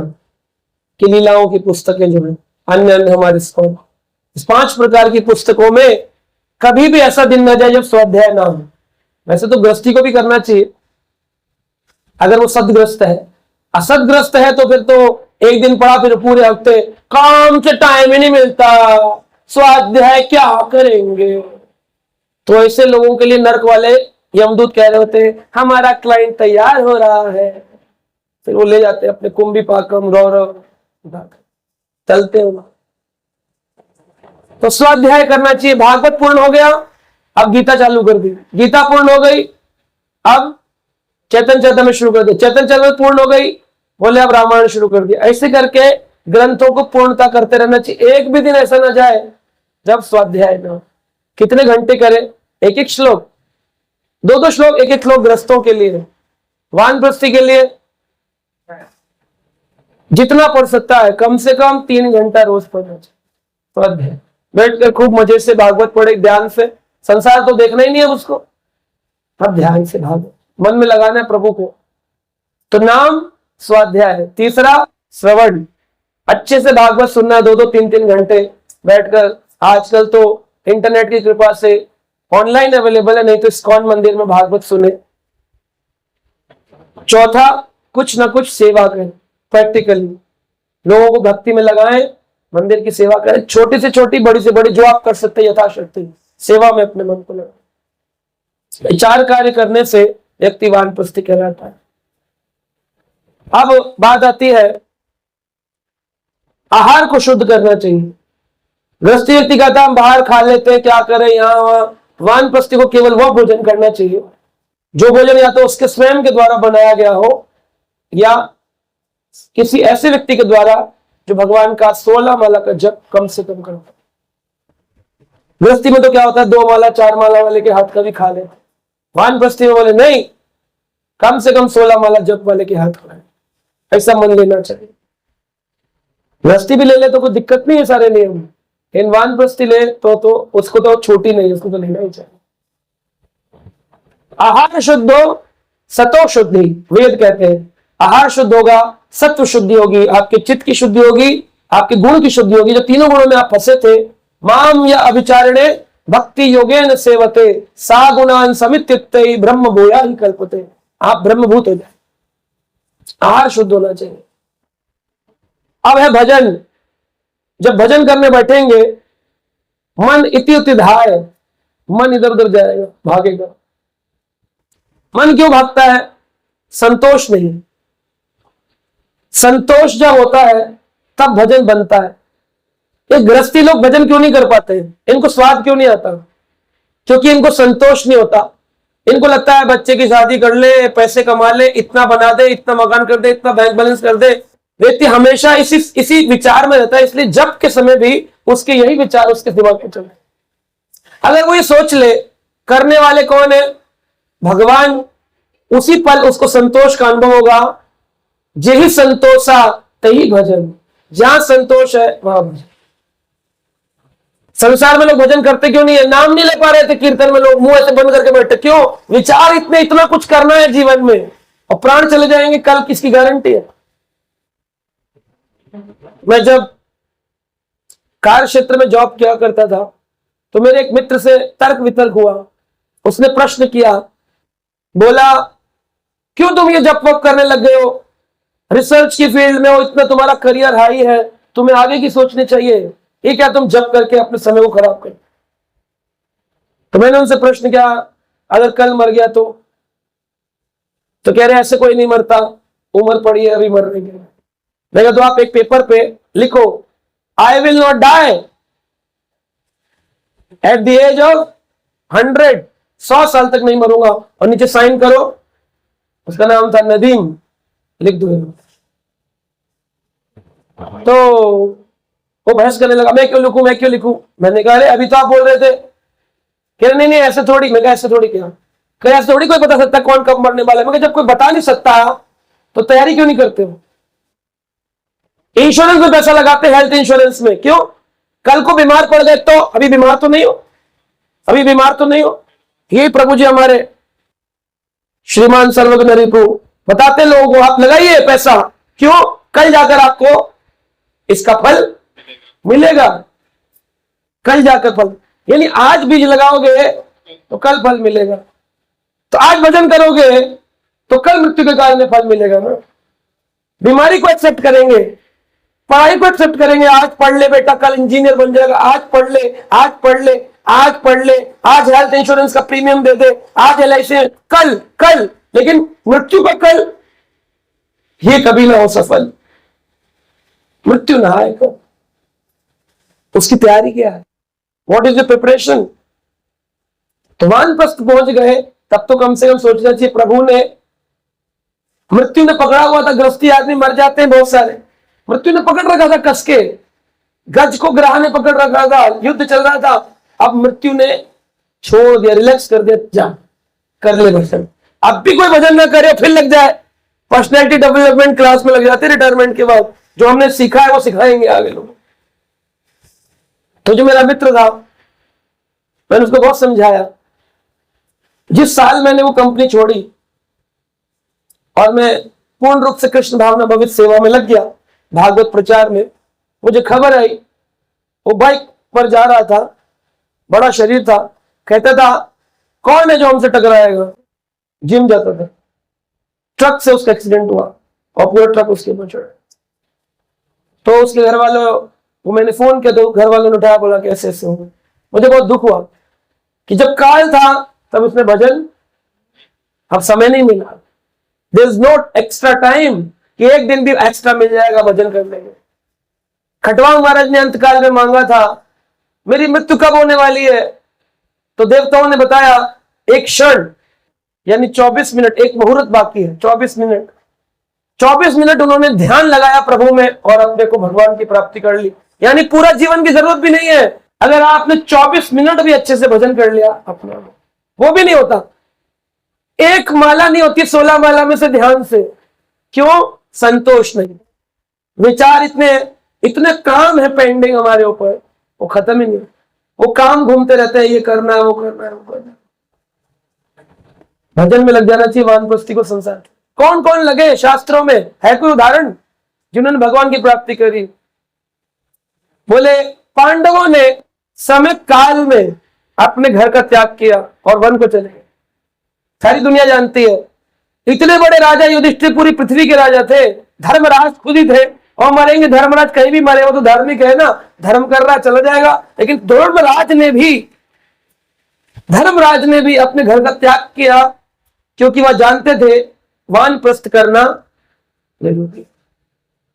की लीलाओं की पुस्तकें जो है अन्य हमारे इस 5 प्रकार की पुस्तकों में कभी भी ऐसा दिन न जाए जब स्वाध्याय ना हो वैसे तो गृहस्थी को भी करना चाहिए अगर वो सदग्रस्त है असदग्रस्त है तो फिर तो एक दिन पढ़ा फिर पूरे हफ्ते काम से टाइम ही नहीं मिलता स्वाध्याय क्या करेंगे तो ऐसे लोगों के लिए नर्क वाले यमदूत कह रहे होते हैं हमारा क्लाइंट तैयार हो रहा है फिर वो ले जाते हैं अपने कुंभी पाकम रौरव चलते हो तो स्वाध्याय करना चाहिए भागवत पूर्ण हो गया अब गीता चालू कर दी गीता पूर्ण हो गई अब चैतन्य चरितामृत शुरू कर दिया चैतन्य चरितामृत पूर्ण हो गई बोले अब रामायण शुरू कर दिया ऐसे करके ग्रंथों को पूर्णता करते रहना चाहिए एक भी दिन ऐसा ना जाए जब स्वाध्याय ना कितने घंटे करे एक श्लोक 2 श्लोक एक श्लोक ग्रस्तों के लिए वानप्रस्थी के लिए जितना पढ़ सकता है कम से कम 3 घंटा रोज पढ़ना चाहिए स्वाध्याय बैठकर खूब मजे से भागवत पढ़े ध्यान से संसार तो देखना ही नहीं है उसको अब ध्यान से भागवत मन में लगाना है प्रभु को तो नाम स्वाध्याय है तीसरा श्रवण अच्छे से भागवत सुनना है 2-2 3-3 घंटे बैठकर आजकल तो इंटरनेट की कृपा से ऑनलाइन अवेलेबल है नहीं तो इस्कॉन मंदिर में भागवत सुने चौथा कुछ ना कुछ सेवा करें प्रैक्टिकली लोगों को भक्ति में लगाएं मंदिर की सेवा करें, छोटी से छोटी, बड़ी से बड़ी, जो आप कर सकते हैं यथाशक्ति सेवा में अपने मन को लगा। 4 कार्य करने से व्यक्ति वानप्रस्थी कहलाता है। अब बात आती है आहार को शुद्ध करना चाहिए। गृहस्थी व्यक्ति कहता है हम बाहर खा लेते हैं, क्या करें यहाँ वहां। वानप्रस्थी को केवल वह भोजन करना चाहिए जो भोजन या तो उसके स्वयं के द्वारा बनाया गया हो या किसी ऐसे व्यक्ति के द्वारा जो भगवान का 16 माला का जप कम से कम करता है। गृहस्थी में तो क्या होता है, 2 माला 4 माला वाले के हाथ का भी खा लेते। वानप्रस्थी में बोले नहीं, कम से कम 16 माला जप वाले के हाथ खाए, ऐसा मन लेना चाहिए। गृहस्थी भी ले ले तो कोई दिक्कत नहीं है, सारे नियम। इन वानप्रस्थी ले तो उसको तो छोटी नहीं, उसको तो लेना ही चाहिए। आहार शुद्ध हो, सतो शुद्धि, वेद कहते हैं। आहार शुद्ध होगा, सत्व शुद्धि होगी, आपके चित्त की शुद्धि होगी, आपके गुण की शुद्धि होगी। जो तीनों गुणों में आप फंसे थे, माम या अभिचारणे भक्ति योगेन सेवते सा गुणान समित्युक्ते ब्रह्म भूया ही कल्पते। आप ब्रह्मभूत हो जाए, आहार शुद्ध होना चाहिए। अब है भजन। जब भजन करने बैठेंगे, मन इति उति धाय, मन इधर उधर जाएगा, भागेगा। मन क्यों भागता है? संतोष नहीं। संतोष जब होता है तब भजन बनता है। ये गृहस्थी लोग भजन क्यों नहीं कर पाते? इनको स्वाद क्यों नहीं आता? क्योंकि इनको संतोष नहीं होता। इनको लगता है बच्चे की शादी कर ले, पैसे कमा ले, इतना बना दे, इतना मकान कर दे, इतना बैंक बैलेंस कर दे। व्यक्ति हमेशा इसी विचार में रहता है, इसलिए जब के समय भी उसके यही विचार उसके दिमाग में चले। अगर वो ये सोच ले करने वाले कौन है? भगवान, उसी पल उसको संतोष का अनुभव होगा। जेहि संतोषा तही भजन, जहां संतोष है वहां भजन। संसार में लोग भजन करते क्यों नहीं है? नाम नहीं ले पा रहे थे कीर्तन में, लोग मुंह ऐसे बंद करके बैठे। क्यों? विचार इतना कुछ करना है जीवन में, और प्राण चले जाएंगे कल, किसकी गारंटी है? मैं जब कार्य क्षेत्र में जॉब किया करता था तो मेरे एक मित्र से तर्क वितर्क हुआ। उसने प्रश्न किया, बोला क्यों तुम ये जब वक करने लग गए हो, रिसर्च की फील्ड में हो, इतना तुम्हारा करियर हाई है, तुम्हें आगे की सोचनी चाहिए, ये क्या तुम जब करके अपने समय को खराब कर। तो मैंने उनसे प्रश्न किया, अगर कल मर गया तो कह रहे ऐसे कोई नहीं मरता, उम्र पड़ी है अभी मरने की। मैं तो आप एक पेपर पे लिखो, I will not die at the age of 100, 100 साल तक नहीं मरूंगा, और नीचे साइन करो। उसका नाम था नदीम, लिख दो। तो वो बहस करने लगा, मैं क्यों लिखूं। मैंने कहा अरे अभी तो आप बोल रहे थे। कह रहे नहीं ऐसे थोड़ी। मैं कहा ऐसे थोड़ी क्या? कह ऐसे थोड़ी कोई बता सकता कौन कब मरने वाला है। मैं कहा जब कोई बता नहीं सकता तो तैयारी क्यों नहीं करते हो? इंश्योरेंस में पैसा लगाते, हेल्थ इंश्योरेंस में, क्यों? कल को बीमार पड़ गए तो अभी बीमार तो नहीं हो। ये प्रभु जी हमारे श्रीमान सर्वज्ञ रिपु बताते लोगों को, आप लगाइए पैसा, क्यों? कल जाकर आपको इसका फल मिलेगा। कल जाकर फल, यानी आज बीज लगाओगे तो कल फल मिलेगा। तो आज भजन करोगे तो कल मृत्यु के काल में फल मिलेगा ना। बीमारी को एक्सेप्ट करेंगे, पढ़ाई को एक्सेप्ट करेंगे। आज पढ़ ले बेटा, कल इंजीनियर बन जाएगा। आज पढ़ ले, आज हेल्थ इंश्योरेंस का प्रीमियम दे दे, आज LIC, कल। लेकिन मृत्यु का कल, ये कभी ना हो सफल। मृत्यु ना आएगा, उसकी तैयारी क्या है? What is the preparation? तो वानप्रस्थ पहुंच गए तब तो कम से कम सोचना चाहिए, प्रभु ने, मृत्यु ने पकड़ा हुआ था। गृहस्थी आदमी मर जाते हैं बहुत सारे, मृत्यु ने पकड़ रखा था कस के, गज को ग्रह ने पकड़ रखा था, युद्ध चल रहा था। अब मृत्यु ने छोड़ दिया, रिलैक्स कर दिया, जा कर ले भजन। अब भी कोई भजन ना करे फिर लग जाए पर्सनैलिटी डेवलपमेंट क्लास में, लग जाते रिटायरमेंट के बाद। जो हमने सीखा है वो सिखाएंगे आगे लोग। तो जो मेरा मित्र था, मैंने उसको बहुत समझाया। जिस साल मैंने वो कंपनी छोड़ी और मैं पूर्ण रूप से कृष्ण भावना भवित सेवा में लग गया, भागवत प्रचार में, मुझे खबर आई वो बाइक पर जा रहा था, बड़ा शरीर था, कहता था कौन है जो हमसे टकराएगा। जिम जाता था, ट्रक से उसका एक्सीडेंट हुआ और पूरा ट्रक उसके ऊपर चढ़ा। तो उसके घर वालों वो मैंने फोन किया तो घर वालों ने उठाया, बोला कि ऐसे ऐसे हो गए। मुझे बहुत दुख हुआ कि जब काल था तब उसने भजन, अब समय नहीं मिला। There is no extra time कि एक दिन भी एक्स्ट्रा मिल जाएगा भजन करने में। खटवांग महाराज ने अंतकाल में मांगा था मेरी मृत्यु कब होने वाली है, तो देवताओं ने बताया एक क्षण यानी 24 मिनट, एक मुहूर्त बाकी है। 24 मिनट उन्होंने ध्यान लगाया प्रभु में और अपने को भगवान की प्राप्ति कर ली। यानी पूरा जीवन की जरूरत भी नहीं है, अगर आपने 24 मिनट भी अच्छे से भजन कर लिया अपना, वो भी नहीं होता। एक माला नहीं होती 16 माला में से ध्यान से। क्यों? संतोष नहीं, विचार इतने काम है पेंडिंग हमारे ऊपर, वो खत्म ही नहीं। वो काम घूमते रहते हैं, ये करना है, वो करना है, वो करना है। भजन में लग जाना चाहिए वानप्रस्थी को संसार। कौन कौन लगे शास्त्रों में है कोई उदाहरण जिन्होंने भगवान की प्राप्ति करी? बोले पांडवों ने समय काल में अपने घर का त्याग किया और वन को चले गए। सारी दुनिया जानती है, इतने बड़े राजा युधिष्ठिर पूरी पृथ्वी के राजा थे, धर्मराज खुद ही थे। और मरेंगे धर्मराज, कहीं भी मरे, वो तो धार्मिक है ना, धर्म कर रहा चला जाएगा। लेकिन धर्मराज ने भी अपने घर का त्याग किया, क्योंकि वह जानते थे वानप्रस्थ करना जरूरी।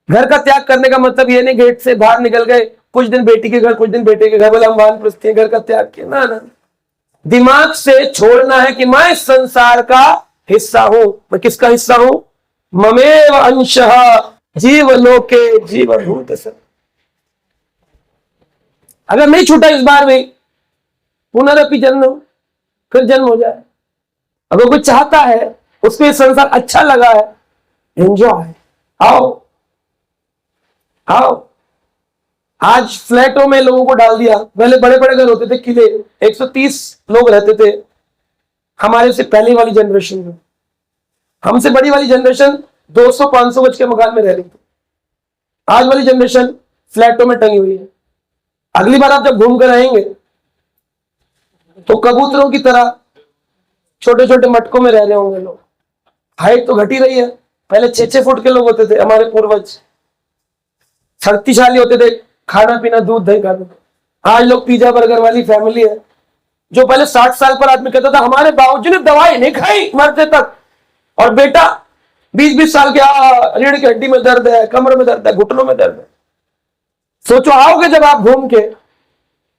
घर का त्याग करने का मतलब ये नहीं गेट से बाहर निकल गए, कुछ दिन बेटी के घर, कुछ दिन बेटे के घर, बोले हम वानप्रस्थी घर का त्याग किया। ना, दिमाग से छोड़ना है कि मैं संसार का हिस्सा हूं। मैं किसका हिस्सा हूं? ममेव अंशः जीवलोके जीवभूत सत्। अगर नहीं छूटा इस बार भी, पुनरपि जन्म, फिर जन्म हो जाए। अगर कोई चाहता है, उसको ये संसार अच्छा लगा है, एंजॉय, आओ। आज फ्लैटों में लोगों को डाल दिया। पहले बड़े बड़े घर होते थे, किले, 130 लोग रहते थे। हमारे से पहली वाली जनरेशन में, हमसे बड़ी वाली जनरेशन 200-500 गज के मकान में रह रही थी। आज वाली जनरेशन फ्लैटों में टंगी हुई है। अगली बार आप जब घूम कर आएंगे तो कबूतरों की तरह छोटे छोटे मटकों में रह रहे होंगे लोग। हाइट तो घटी रही है, पहले 6-6 फुट के लोग होते थे हमारे पूर्वज, शक्तिशाली होते थे, खाना पीना दूध दही खाते थे। आज लोग पिज्जा बर्गर वाली फैमिली है। जो पहले 60 साल पर आदमी कहता था हमारे बाबूजी ने दवाई नहीं खाई मरते तक, और बेटा 20-20 साल के, रीढ़ की हड्डी में दर्द है, कमर में दर्द है, घुटनों में दर्द है। सोचो आओगे जब आप घूम के,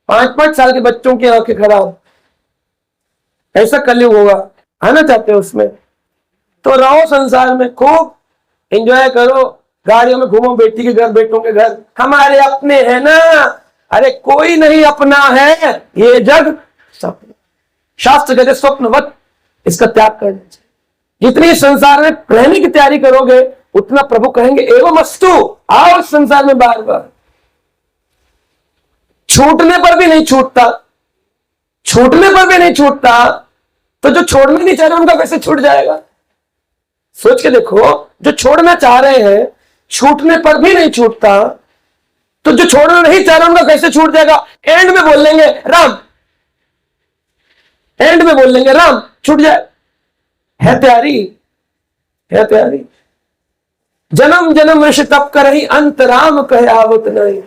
5-5 साल के बच्चों की आंखें खराब, ऐसा कलयुग होगा। आना चाहते हो उसमें तो रहो संसार में, खूब एंजॉय करो, गाड़ियों में घूमो, बेटी के घर, बेटों के घर, हमारे अपने हैं ना। अरे कोई नहीं अपना है, ये जग स्वप्न। शास्त्र कहते स्वप्नवत, इसका त्याग करना चाहिए। जितनी संसार में रहने की तैयारी करोगे, उतना प्रभु कहेंगे एवं अस्तु, आओ संसार में बार बार। छूटने पर भी नहीं छूटता, तो जो छोड़ना नहीं चाह रहे उनका कैसे छूट जाएगा? सोच के देखो, जो छोड़ना चाह रहे हैं छूटने पर भी नहीं छूटता, तो जो छोड़ना नहीं चाह रहा उनका कैसे छूट जाएगा? एंड में बोल लेंगे राम, छूट जाए। है तैयारी। जन्म जन्म ऋषि तप करहि, अंत राम कहे आवत नहीं।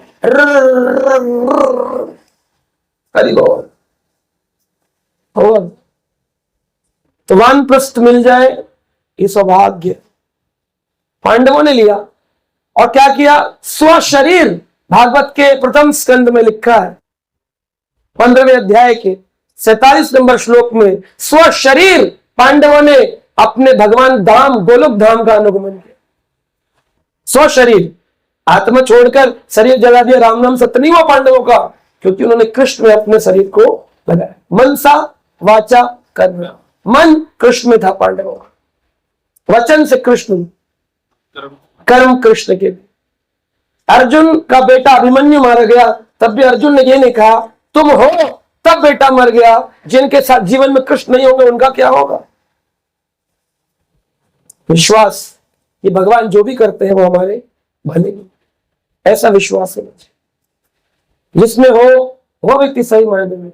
हरि बोल। तो वानप्रस्थ मिल जाए ये सौभाग्य पांडवों ने लिया। और क्या किया? स्वशरीर, भागवत के प्रथम स्कंद में लिखा है 15वें अध्याय के 47 नंबर श्लोक में, स्वशरीर पांडवों ने अपने भगवान धाम गोलोक धाम का अनुगमन किया। स्वशरीर, आत्मा छोड़कर शरीर जला दिया, राम नाम सत्य नहीं हुआ पांडवों का, क्योंकि उन्होंने कृष्ण में अपने शरीर को लगाया। मनसा वाचा कर्म, मन कृष्ण में था पांडवों का, वचन से कृष्ण, कर्म कृष्ण के। अर्जुन का बेटा अभिमन्यु मारा गया, तब भी अर्जुन ने ये नहीं कहा तुम हो तब बेटा मर गया। जिनके साथ जीवन में कृष्ण नहीं होंगे उनका क्या होगा? विश्वास, ये भगवान जो भी करते हैं वो हमारे भले ही, ऐसा विश्वास होना चाहिए। जिसमें हो वो व्यक्ति सही मायने में।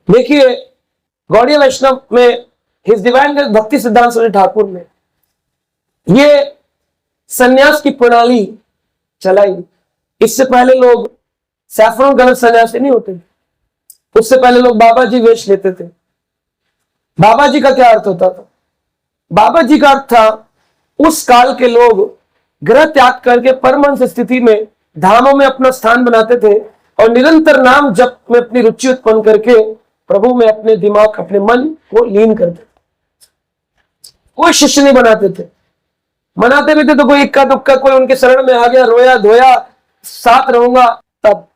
देखिए गौड़ीय वैष्णव में हिज डिवाइन भक्ति सिद्धांत स्वामी ठाकुर ने ये सन्यास की प्रणाली चलाई। इससे पहले लोग सैफरन गलत सन्यासी नहीं होते, उससे पहले लोग बाबा जी वेश लेते थे। बाबा जी का क्या अर्थ होता था? बाबा जी का अर्थ था उस काल के लोग ग्रह त्याग करके परमहंस स्थिति में धामों में अपना स्थान बनाते थे और निरंतर नाम जप में अपनी रुचि उत्पन्न करके प्रभु में अपने दिमाग, अपने मन को लीन करते थे। कोई शिष्य नहीं बनाते थे, मनाते भी थे तो कोई इक्का दुक्का कोई उनके शरण में आ गया, रोया धोया, साथ रहूंगा, तब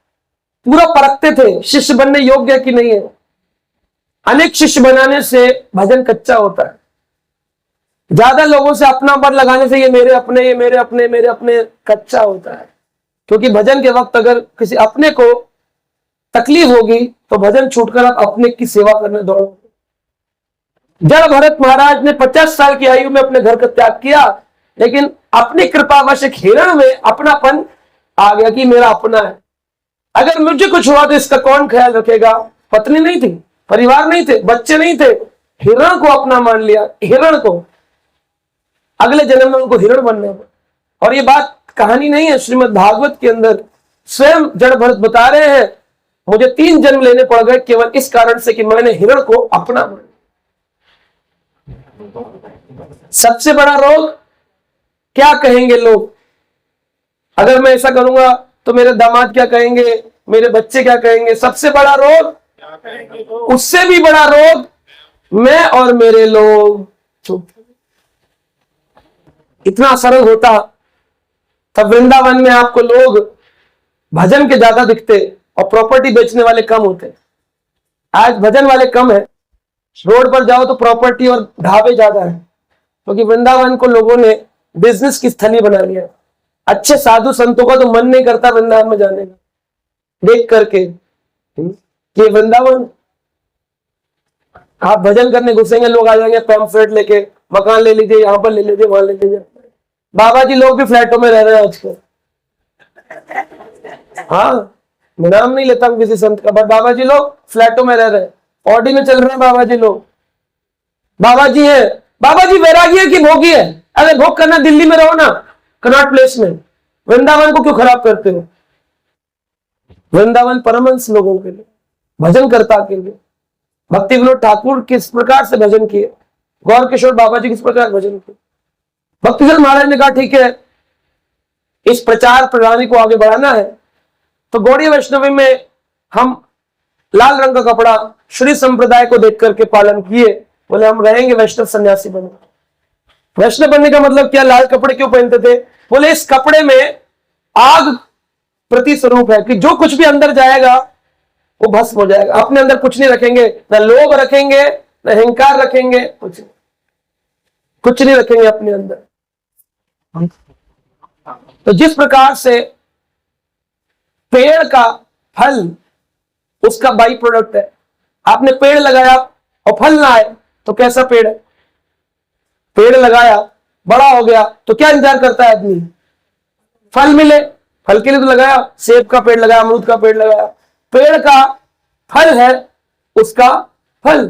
पूरा परखते थे शिष्य बनने योग्य है कि नहीं है। अनेक शिष्य बनाने से भजन कच्चा होता है। ज्यादा लोगों से अपना पर लगाने से ये मेरे अपने, ये मेरे अपने, मेरे अपने कच्चा होता है। क्योंकि भजन के वक्त अगर किसी अपने को तकलीफ होगी तो भजन छूटकर आप अपने की सेवा करने दौड़ोगे। जड़ भरत महाराज ने 50 साल की आयु में अपने घर का त्याग किया, लेकिन अपनी कृपावश एक हिरण में अपनापन आ गया कि मेरा अपना है। अगर मुझे कुछ हुआ तो इसका कौन ख्याल रखेगा? पत्नी नहीं थी, परिवार नहीं थे, बच्चे नहीं थे, हिरण को अपना मान लिया। हिरण को अगले जन्म में उनको हिरण बनना है। और ये बात कहानी नहीं है, श्रीमद् भागवत के अंदर स्वयं जड़ भरत बता रहे हैं, मुझे 3 जन्म लेने पड़ गए केवल इस कारण से कि मैंने हिरण को अपना मान। सबसे बड़ा रोग क्या कहेंगे लोग? अगर मैं ऐसा करूंगा तो मेरे दामाद क्या कहेंगे, मेरे बच्चे क्या कहेंगे? सबसे बड़ा रोग, उससे भी बड़ा रोग मैं और मेरे लोग। इतना सरल होता तब वृंदावन में आपको लोग भजन के ज्यादा दिखते और प्रॉपर्टी बेचने वाले कम होते। आज भजन वाले कम है, रोड पर जाओ तो प्रॉपर्टी और ढाबे ज्यादा है, क्योंकि वृंदावन को लोगों ने बिजनेस की स्थली बना लिया। अच्छे साधु संतों का तो मन नहीं करता वृंदावन में जाने का, देख करके कि वृंदावन। आप भजन करने घुसेंगे, लोग आ जाएंगे पैम्फलेट लेके, मकान ले लीजिए, यहां पर ले लीजिए, वहां ले लीजिए। बाबा जी लोग भी फ्लैटों में रह रहे हैं आजकल। हाँ, मैं नाम नहीं लेता हूं किसी संत का, बट बाबा जी लोग फ्लैटों में रह रहे हैं, ऑडी में चल रहे हैं बाबा जी लोग। बाबा जी है, बाबा जी वैरागी है कि भोगी है? अरे भोग करना दिल्ली में रहो ना, कनॉट प्लेस में। वृंदावन को क्यों खराब करते हो? वृंदावन परमहंस लोगों के लिए, भजन करता के लिए। भक्ति विनोद ठाकुर किस प्रकार से भजन किए, गौर किशोर बाबा जी किस प्रकार भजन किए। भक्तिजन महाराज ने कहा ठीक है, इस प्रचार प्रणाली को आगे बढ़ाना है तो गौड़ीय वैष्णवी में हम लाल रंग का कपड़ा श्री संप्रदाय को देख करके पालन किए। बोले हम रहेंगे वैष्णव सन्यासी बने। वैष्णव बनने का मतलब क्या? लाल कपड़े क्यों पहनते थे? बोले इस कपड़े में आग प्रति स्वरूप है कि जो कुछ भी अंदर जाएगा वो भस्म हो जाएगा। अपने अंदर कुछ नहीं रखेंगे, न लोभ रखेंगे, न अहंकार रखेंगे, कुछ नहीं रखेंगे अपने अंदर। तो जिस प्रकार से पेड़ का फल उसका बाई प्रोडक्ट है, आपने पेड़ लगाया और फल ना आए तो कैसा पेड़ है? पेड़ लगाया, बड़ा हो गया तो क्या इंतजार करता है आदमी? फल मिले, फल के लिए तो लगाया, सेब का पेड़ लगाया, अमरूद का पेड़ लगाया। पेड़ का फल है उसका फल।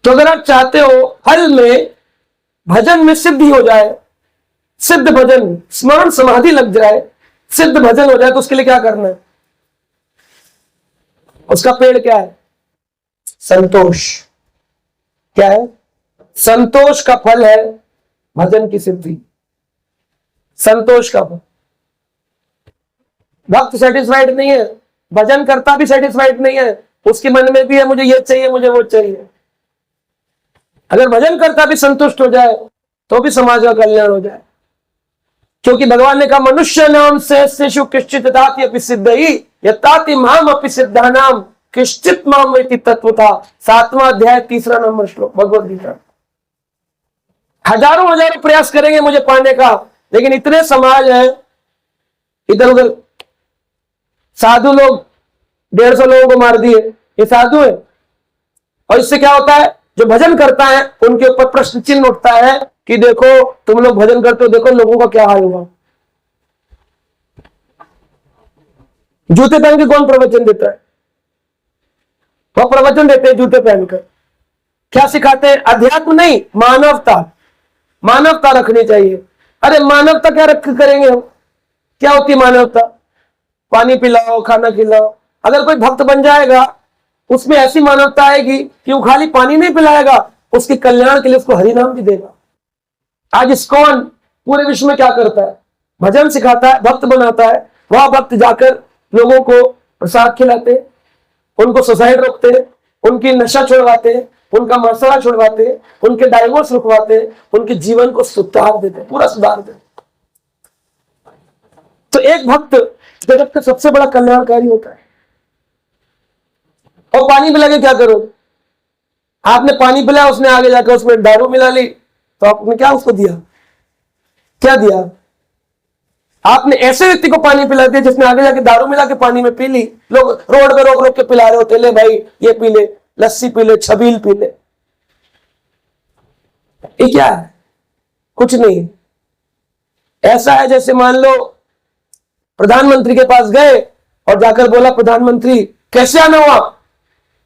तो अगर आप चाहते हो फल में, भजन में सिद्धि हो जाए, सिद्ध भजन, स्मरण समाधि लग जाए, सिद्ध भजन हो जाए, तो उसके लिए क्या करना है? उसका पेड़ क्या है? संतोष। क्या है? संतोष का फल है भजन की सिद्धि। संतोष का फल। भक्त सेटिस्फाइड नहीं है, भजन करता भी सेटिस्फाइड नहीं है, उसके मन में भी है मुझे ये चाहिए, मुझे वो चाहिए। अगर भजन करता भी संतुष्ट हो जाए तो भी समाज का कल्याण हो जाए। क्योंकि भगवान ने कहा मनुष्य नाम से शिशु किश्चित ताति अपि सिद्धि यताति माम अपि सिद्धानाम किश्चित माम वेति तत्वता। 7वां अध्याय 3रा नंबर श्लोक भगवद गीता। हजारों प्रयास करेंगे मुझे पाने का, लेकिन इतने समाज है इधर उधर। साधु लोग 150 लोगों को मार दिए, ये साधु है? और इससे क्या होता है? जो भजन करता है उनके ऊपर प्रश्न चिन्ह उठता है कि देखो तुम लोग भजन करते हो, देखो लोगों का क्या हाल हुआ। जूते पहन के कौन प्रवचन देता है? वो प्रवचन देते हैं जूते पहनकर। क्या सिखाते हैं? अध्यात्म नहीं, मानवता। मानवता रखनी चाहिए। अरे मानवता क्या रख करेंगे हम? क्या होती है मानवता? पानी पिलाओ, खाना खिलाओ। अगर कोई भक्त बन जाएगा, उसमें ऐसी मानवता आएगी कि वो खाली पानी नहीं पिलाएगा, उसके कल्याण के लिए उसको हरि नाम भी देगा। आज इस्कॉन पूरे विश्व में क्या करता है? भजन सिखाता है, भक्त बनाता है। वह भक्त जाकर लोगों को प्रसाद खिलाते, उनको सुसाइड रोकते, उनकी नशा छुड़वाते, उनका मसला छुड़वाते, उनके डाइवोर्स रुकवाते, उनके जीवन को सुधार देते, पूरा सुधार देते। तो एक भक्त जगत का सबसे बड़ा कल्याणकारी होता है। और पानी पिला के क्या करो? आपने पानी पिलाया, उसने आगे जाकर उसमें दारू मिला ली, तो आपने क्या उसको दिया? क्या दिया? आपने ऐसे व्यक्ति को पानी पिला दिया जिसने आगे जाके दारू मिला के पानी में पी ली। लोग रोड पे रोक रोक के पिला रहे होते, ले भाई ये पी ले, लस्सी पी ले, छबील पी ले। ये क्या है? कुछ नहीं। ऐसा है जैसे मान लो प्रधानमंत्री के पास गए और जाकर बोला, प्रधानमंत्री कैसे आना हुआ?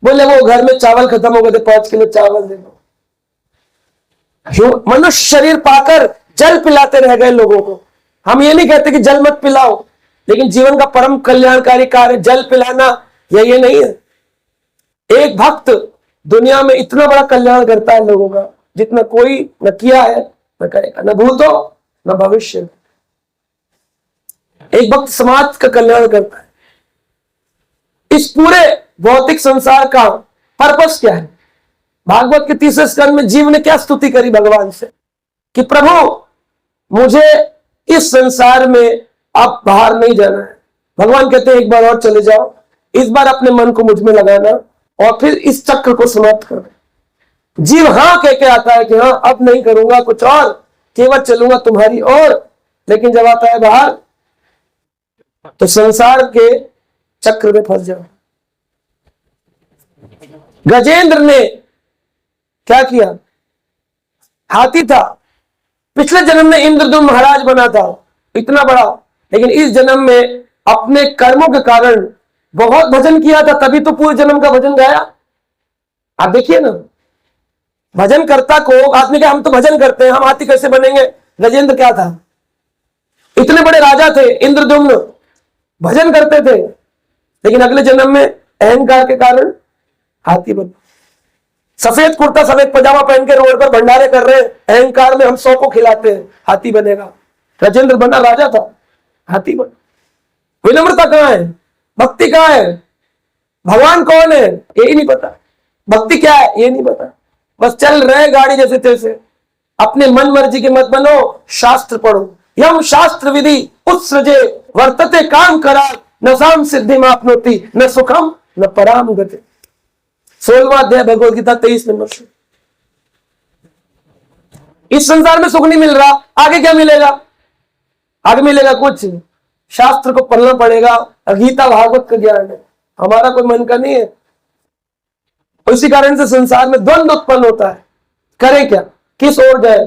बोले वो घर में चावल खत्म हो गए थे, 5 किलो चावल दे दो। मनुष्य शरीर पाकर जल पिलाते रह गए लोगों को। हम ये नहीं कहते कि जल मत पिलाओ, लेकिन जीवन का परम कल्याणकारी कार्य जल पिलाना ये नहीं है। एक भक्त दुनिया में इतना बड़ा कल्याण करता है लोगों का, जितना कोई न किया है न करेगा, न भूतो न भविष्य। एक भक्त समाज का कल्याण करता है। इस पूरे भौतिक संसार का पर्पस क्या है? भागवत के 30वें स्कंद में जीव ने क्या स्तुति करी भगवान से कि प्रभु मुझे इस संसार में अब बाहर नहीं जाना है। भगवान कहते हैं एक बार और चले जाओ, इस बार अपने मन को मुझ में लगाना और फिर इस चक्र को समाप्त कर दे। जीव हाँ कह के आता है कि हाँ अब नहीं करूंगा कुछ और, केवल चलूंगा तुम्हारी ओर। लेकिन जब आता है बाहर तो संसार के चक्र में फंस जाओ। गजेंद्र ने क्या किया? हाथी था, पिछले जन्म में इंद्रद्युम्न महाराज बना था, इतना बड़ा, लेकिन इस जन्म में अपने कर्मों के कारण बहुत भजन किया था, तभी तो पूरे जन्म का भजन गाया। आप देखिए ना, भजन करता को आदमी का हम तो भजन करते हैं, हम हाथी कैसे बनेंगे? गजेंद्र क्या था? इतने बड़े राजा थे इंद्रद्युम्न, भजन करते थे, लेकिन अगले जन्म में अहंकार के कारण हाथी बन। सफेद कुर्ता सफेद पजामा पहन के रोड पर भंडारे कर रहे हैं, अहंकार में हम 100 को खिलाते हैं, हाथी बनेगा। गजेंद्र बना, राजा था, हाथी बन। विनम्रता कहां है? भक्ति कहां है? भगवान कौन है यही नहीं पता, भक्ति क्या है ये नहीं पता। बस चल रहे गाड़ी जैसे तैसे, अपने मन मर्जी के मत बनो, शास्त्र पढ़ो। यम शास्त्र विधि उत्सृजे वर्तते काम करा, न साम सिद्धि मापनोति न सुखम न पराम गति। 16वां अध्याय भगवत गीता 23 नंबर से। इस संसार में सुख नहीं मिल रहा, आगे क्या मिलेगा? आगे मिलेगा कुछ, शास्त्र को पढ़ना पड़ेगा। गीता भागवत का ज्ञान है, हमारा कोई मन का नहीं है। इसी कारण से संसार में द्वंद्व उत्पन्न होता है। करें क्या, किस ओर जाए?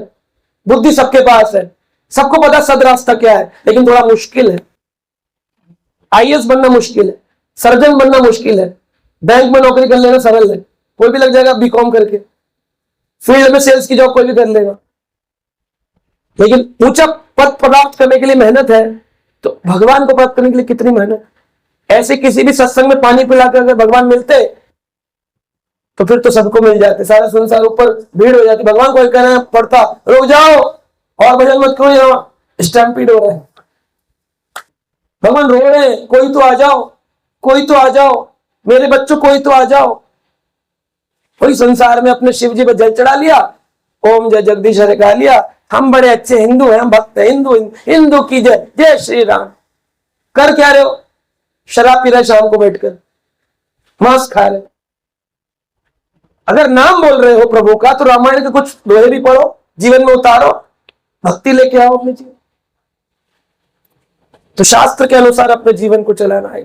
बुद्धि सबके पास है, सबको पता सद रास्ता क्या है, लेकिन थोड़ा मुश्किल है। आईएएस बनना मुश्किल है, सर्जन बनना मुश्किल है, बैंक में नौकरी कर लेना सरल है, कोई भी लग जाएगा बीकॉम करके। फील्ड में सेल्स की जॉब कोई भी कर लेगा, लेकिन ऊंचा पद प्राप्त करने के लिए मेहनत है। तो भगवान को प्राप्त करने के लिए कितनी मेहनत? ऐसे किसी भी सत्संग में पानी पिलाकर अगर भगवान मिलते तो फिर तो सबको मिल जाते, सारा संसार ऊपर भीड़ हो जाती। भगवान को कहना पड़ता रुक जाओ और भजन मत करो, यहाँ स्टैम्पीड हो रहा है, भगवान रो रहे हैं, कोई तो आ जाओ, कोई तो आ जाओ, मेरे बच्चों कोई तो आ जाओ। कोई संसार में अपने शिव जी पर जल चढ़ा लिया, ओम जय जगदीश हरे गा लिया, हम बड़े अच्छे हिंदू हैं, हम भक्त हैं, हिंदू की जय, जय श्री राम। कर क्या रहे हो? शराब पी रहे शाम को बैठकर, मांस खा रहे। अगर नाम बोल रहे हो प्रभु का तो रामायण के कुछ दोहे भी पढ़ो, जीवन में उतारो, भक्ति लेके आओ अपने जीवन। तो शास्त्र के अनुसार अपने जीवन को चलाना है।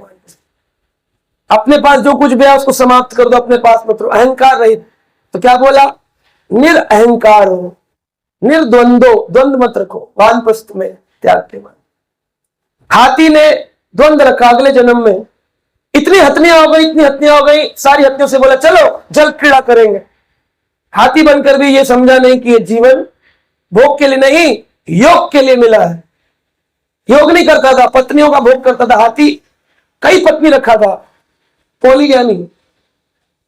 अपने पास जो कुछ भी है उसको समाप्त कर दो, अपने पास मत रहो, अहंकार रहित। तो क्या बोला? निरअहंकार हो, निर्द्वंदो, द्वंद्व मत रखो, वानप्रस्थ में त्याग के मान। हाथी ने द्वंद्व रखा, अगले जन्म में इतनी हत्याएं हो गई, इतनी हत्याएं हो गई, सारी हत्याओं से बोला चलो जल क्रीड़ा करेंगे। हाथी बनकर भी ये समझा नहीं कि ये जीवन भोग के लिए नहीं योग के लिए मिला है। योग नहीं करता था, पत्नियों का भोग करता था। हाथी कई पत्नी रखा था, पॉलीगैमी।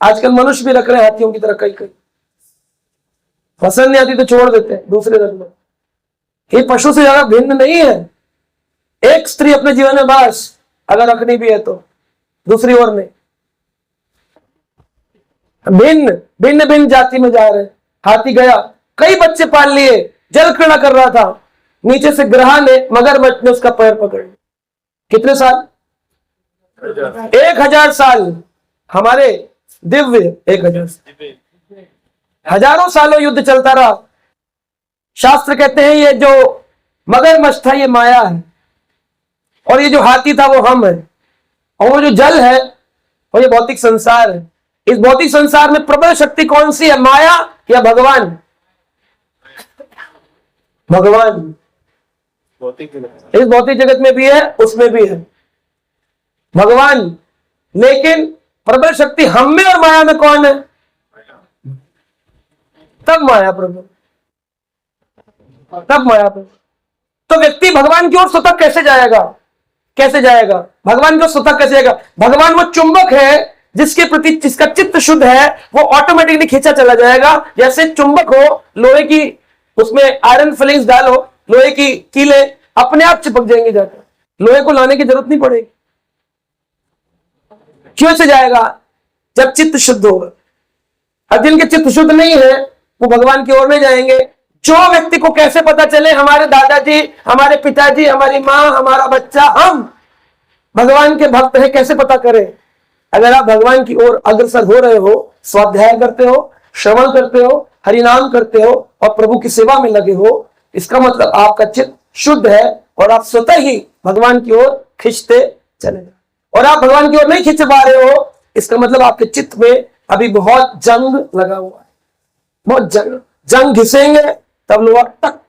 आजकल मनुष्य भी रख रहे हैं हाथियों की तरह कई कई। पसंद नहीं आती तो छोड़ देते हैं, दूसरे रख लो। ये पशु से ज्यादा भिन्न नहीं है। एक स्त्री अपने जीवन में बस, अगर रखनी भी है तो दूसरी ओर नहीं। भिन्न भिन्न भिन्न जाति में जा रहे। हाथी गया, कई बच्चे पाल लिए, जल क्रीड़ा कर रहा था, नीचे से ग्रह ने, मगरमच्छ ने उसका पैर पकड़ लिया। कितने साल? 1000 साल। हमारे दिव्य 1000 साल। हजारों सालों युद्ध चलता रहा। शास्त्र कहते हैं ये जो मगरमच्छ था ये माया है, और ये जो हाथी था वो हम है, और वो जो जल है वो ये भौतिक संसार है। इस भौतिक संसार में प्रबल शक्ति कौन सी है, माया या भगवान? भगवान। इस भौतिक जगत में भी है, उसमें भी है भगवान। लेकिन प्रबल शक्ति हम में और माया में कौन है? तब माया प्रबल, तब माया प्रबल। तो व्यक्ति भगवान की ओर स्वतः कैसे जाएगा? कैसे जाएगा भगवान की ओर स्वतः कैसे जाएगा? भगवान वो चुंबक है जिसके प्रति जिसका चित्त शुद्ध है, वो ऑटोमेटिकली खींचा चला जाएगा। जैसे चुंबक हो, लोहे की, उसमें आयरन फिलिंग्स डालो, लोहे की कीले अपने आप चिपक जाएंगे जाकर, लोहे को लाने की जरूरत नहीं पड़ेगी। क्यों से जाएगा? जब चित्त शुद्ध होगा। अब जिनके चित्त शुद्ध नहीं है वो भगवान की ओर नहीं जाएंगे। जो व्यक्ति को कैसे पता चले हमारे दादाजी, हमारे पिताजी, हमारी मां, हमारा बच्चा, हम भगवान के भक्त हैं, कैसे पता करें? अगर आप भगवान की ओर अग्रसर हो रहे हो, स्वाध्याय करते हो, श्रवण करते हो, हरिनाम करते हो और प्रभु की सेवा में लगे हो, इसका मतलब आपका चित्त शुद्ध है और आप स्वतः ही भगवान की ओर खींचते चले जाओ। और आप भगवान की ओर नहीं खींच पा रहे हो, इसका मतलब आपके चित्त में अभी बहुत जंग लगा हुआ है, बहुत जंग घिसेंगे तब लोग तक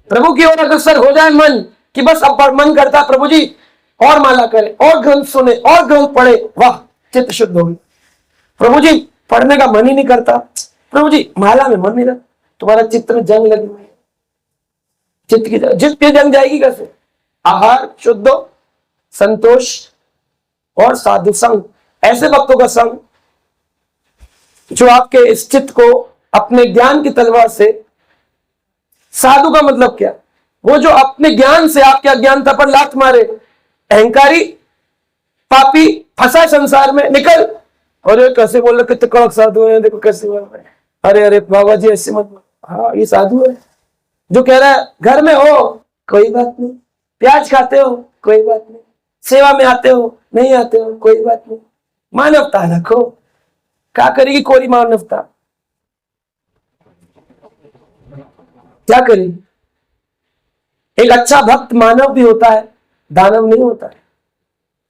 प्रभु की ओर अग्रसर हो जाए मन, कि बस अब मन करता प्रभु जी और माला करे, और ग्रंथ सुने, और ग्रंथ पढ़े, वाह चित्त शुद्ध हो गई। प्रभु जी पढ़ने का मन ही नहीं करता, प्रभु जी माला में मन नहीं लगता, तुम्हारा चित्त में जंग लगी हुई है। चित्त की जंग जाएगी कैसे? आहार शुद्ध, संतोष और साधु संग, ऐसे भक्तों का संग जो आपके इस चित्त को अपने ज्ञान की तलवार से, साधु का मतलब क्या? वो जो अपने ज्ञान से आपके अज्ञानता पर लात मारे, अहंकारी पापी फंसा संसार में, निकल। और ये कैसे बोल रहे, कितने कड़क साधु है, देखो कैसे बोल रहे हैं, अरे अरे बाबा जी ऐसे मत। हाँ ये साधु है जो कह रहा है घर में हो कोई बात नहीं, प्याज खाते हो कोई बात नहीं, सेवा में आते हो नहीं आते हो कोई बात नहीं, मानवता रखो। क्या करेगी कोरी मानवता? क्या करेगी? एक अच्छा भक्त मानव भी होता है, दानव नहीं होता है।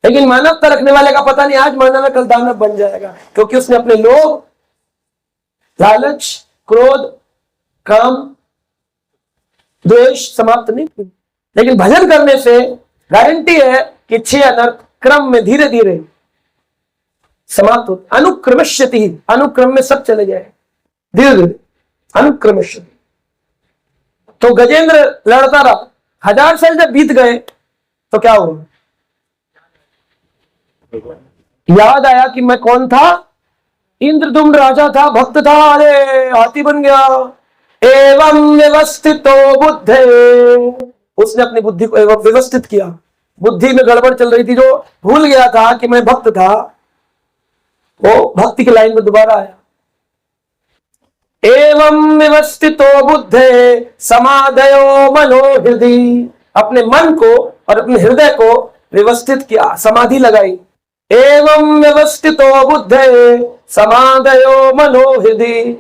लेकिन मानवता रखने वाले का पता नहीं आज मानव है कल दानव बन जाएगा, क्योंकि उसने अपने लोभ, लालच, क्रोध, काम, द्वेष समाप्त नहीं किए। लेकिन भजन करने से गारंटी है कि 6 अनर्थ क्रम में धीरे धीरे समाप्त होते। अनुक्रमश्यति, अनुक्रम में सब चले जाए धीरे धीरे, अनुक्रमश्यति। तो गजेंद्र लड़ता रहा, 1000 साल जब बीत गए तो क्या हुआ? याद आया कि मैं कौन था? इंद्रदुम्न राजा था, भक्त था, अरे हाथी बन गया। एवं व्यवस्थितो बुद्धे, उसने अपनी बुद्धि को एवं व्यवस्थित किया। बुद्धि में गड़बड़ चल रही थी, जो भूल गया था कि मैं भक्त था, वो भक्ति की लाइन में दोबारा आया। एवं व्यवस्थितो बुद्धे समाधयो मनो हृदय, अपने मन को और अपने हृदय को व्यवस्थित किया, समाधि लगाई। एवं व्यवस्थितो बुद्धे समाधयो मनो हृदय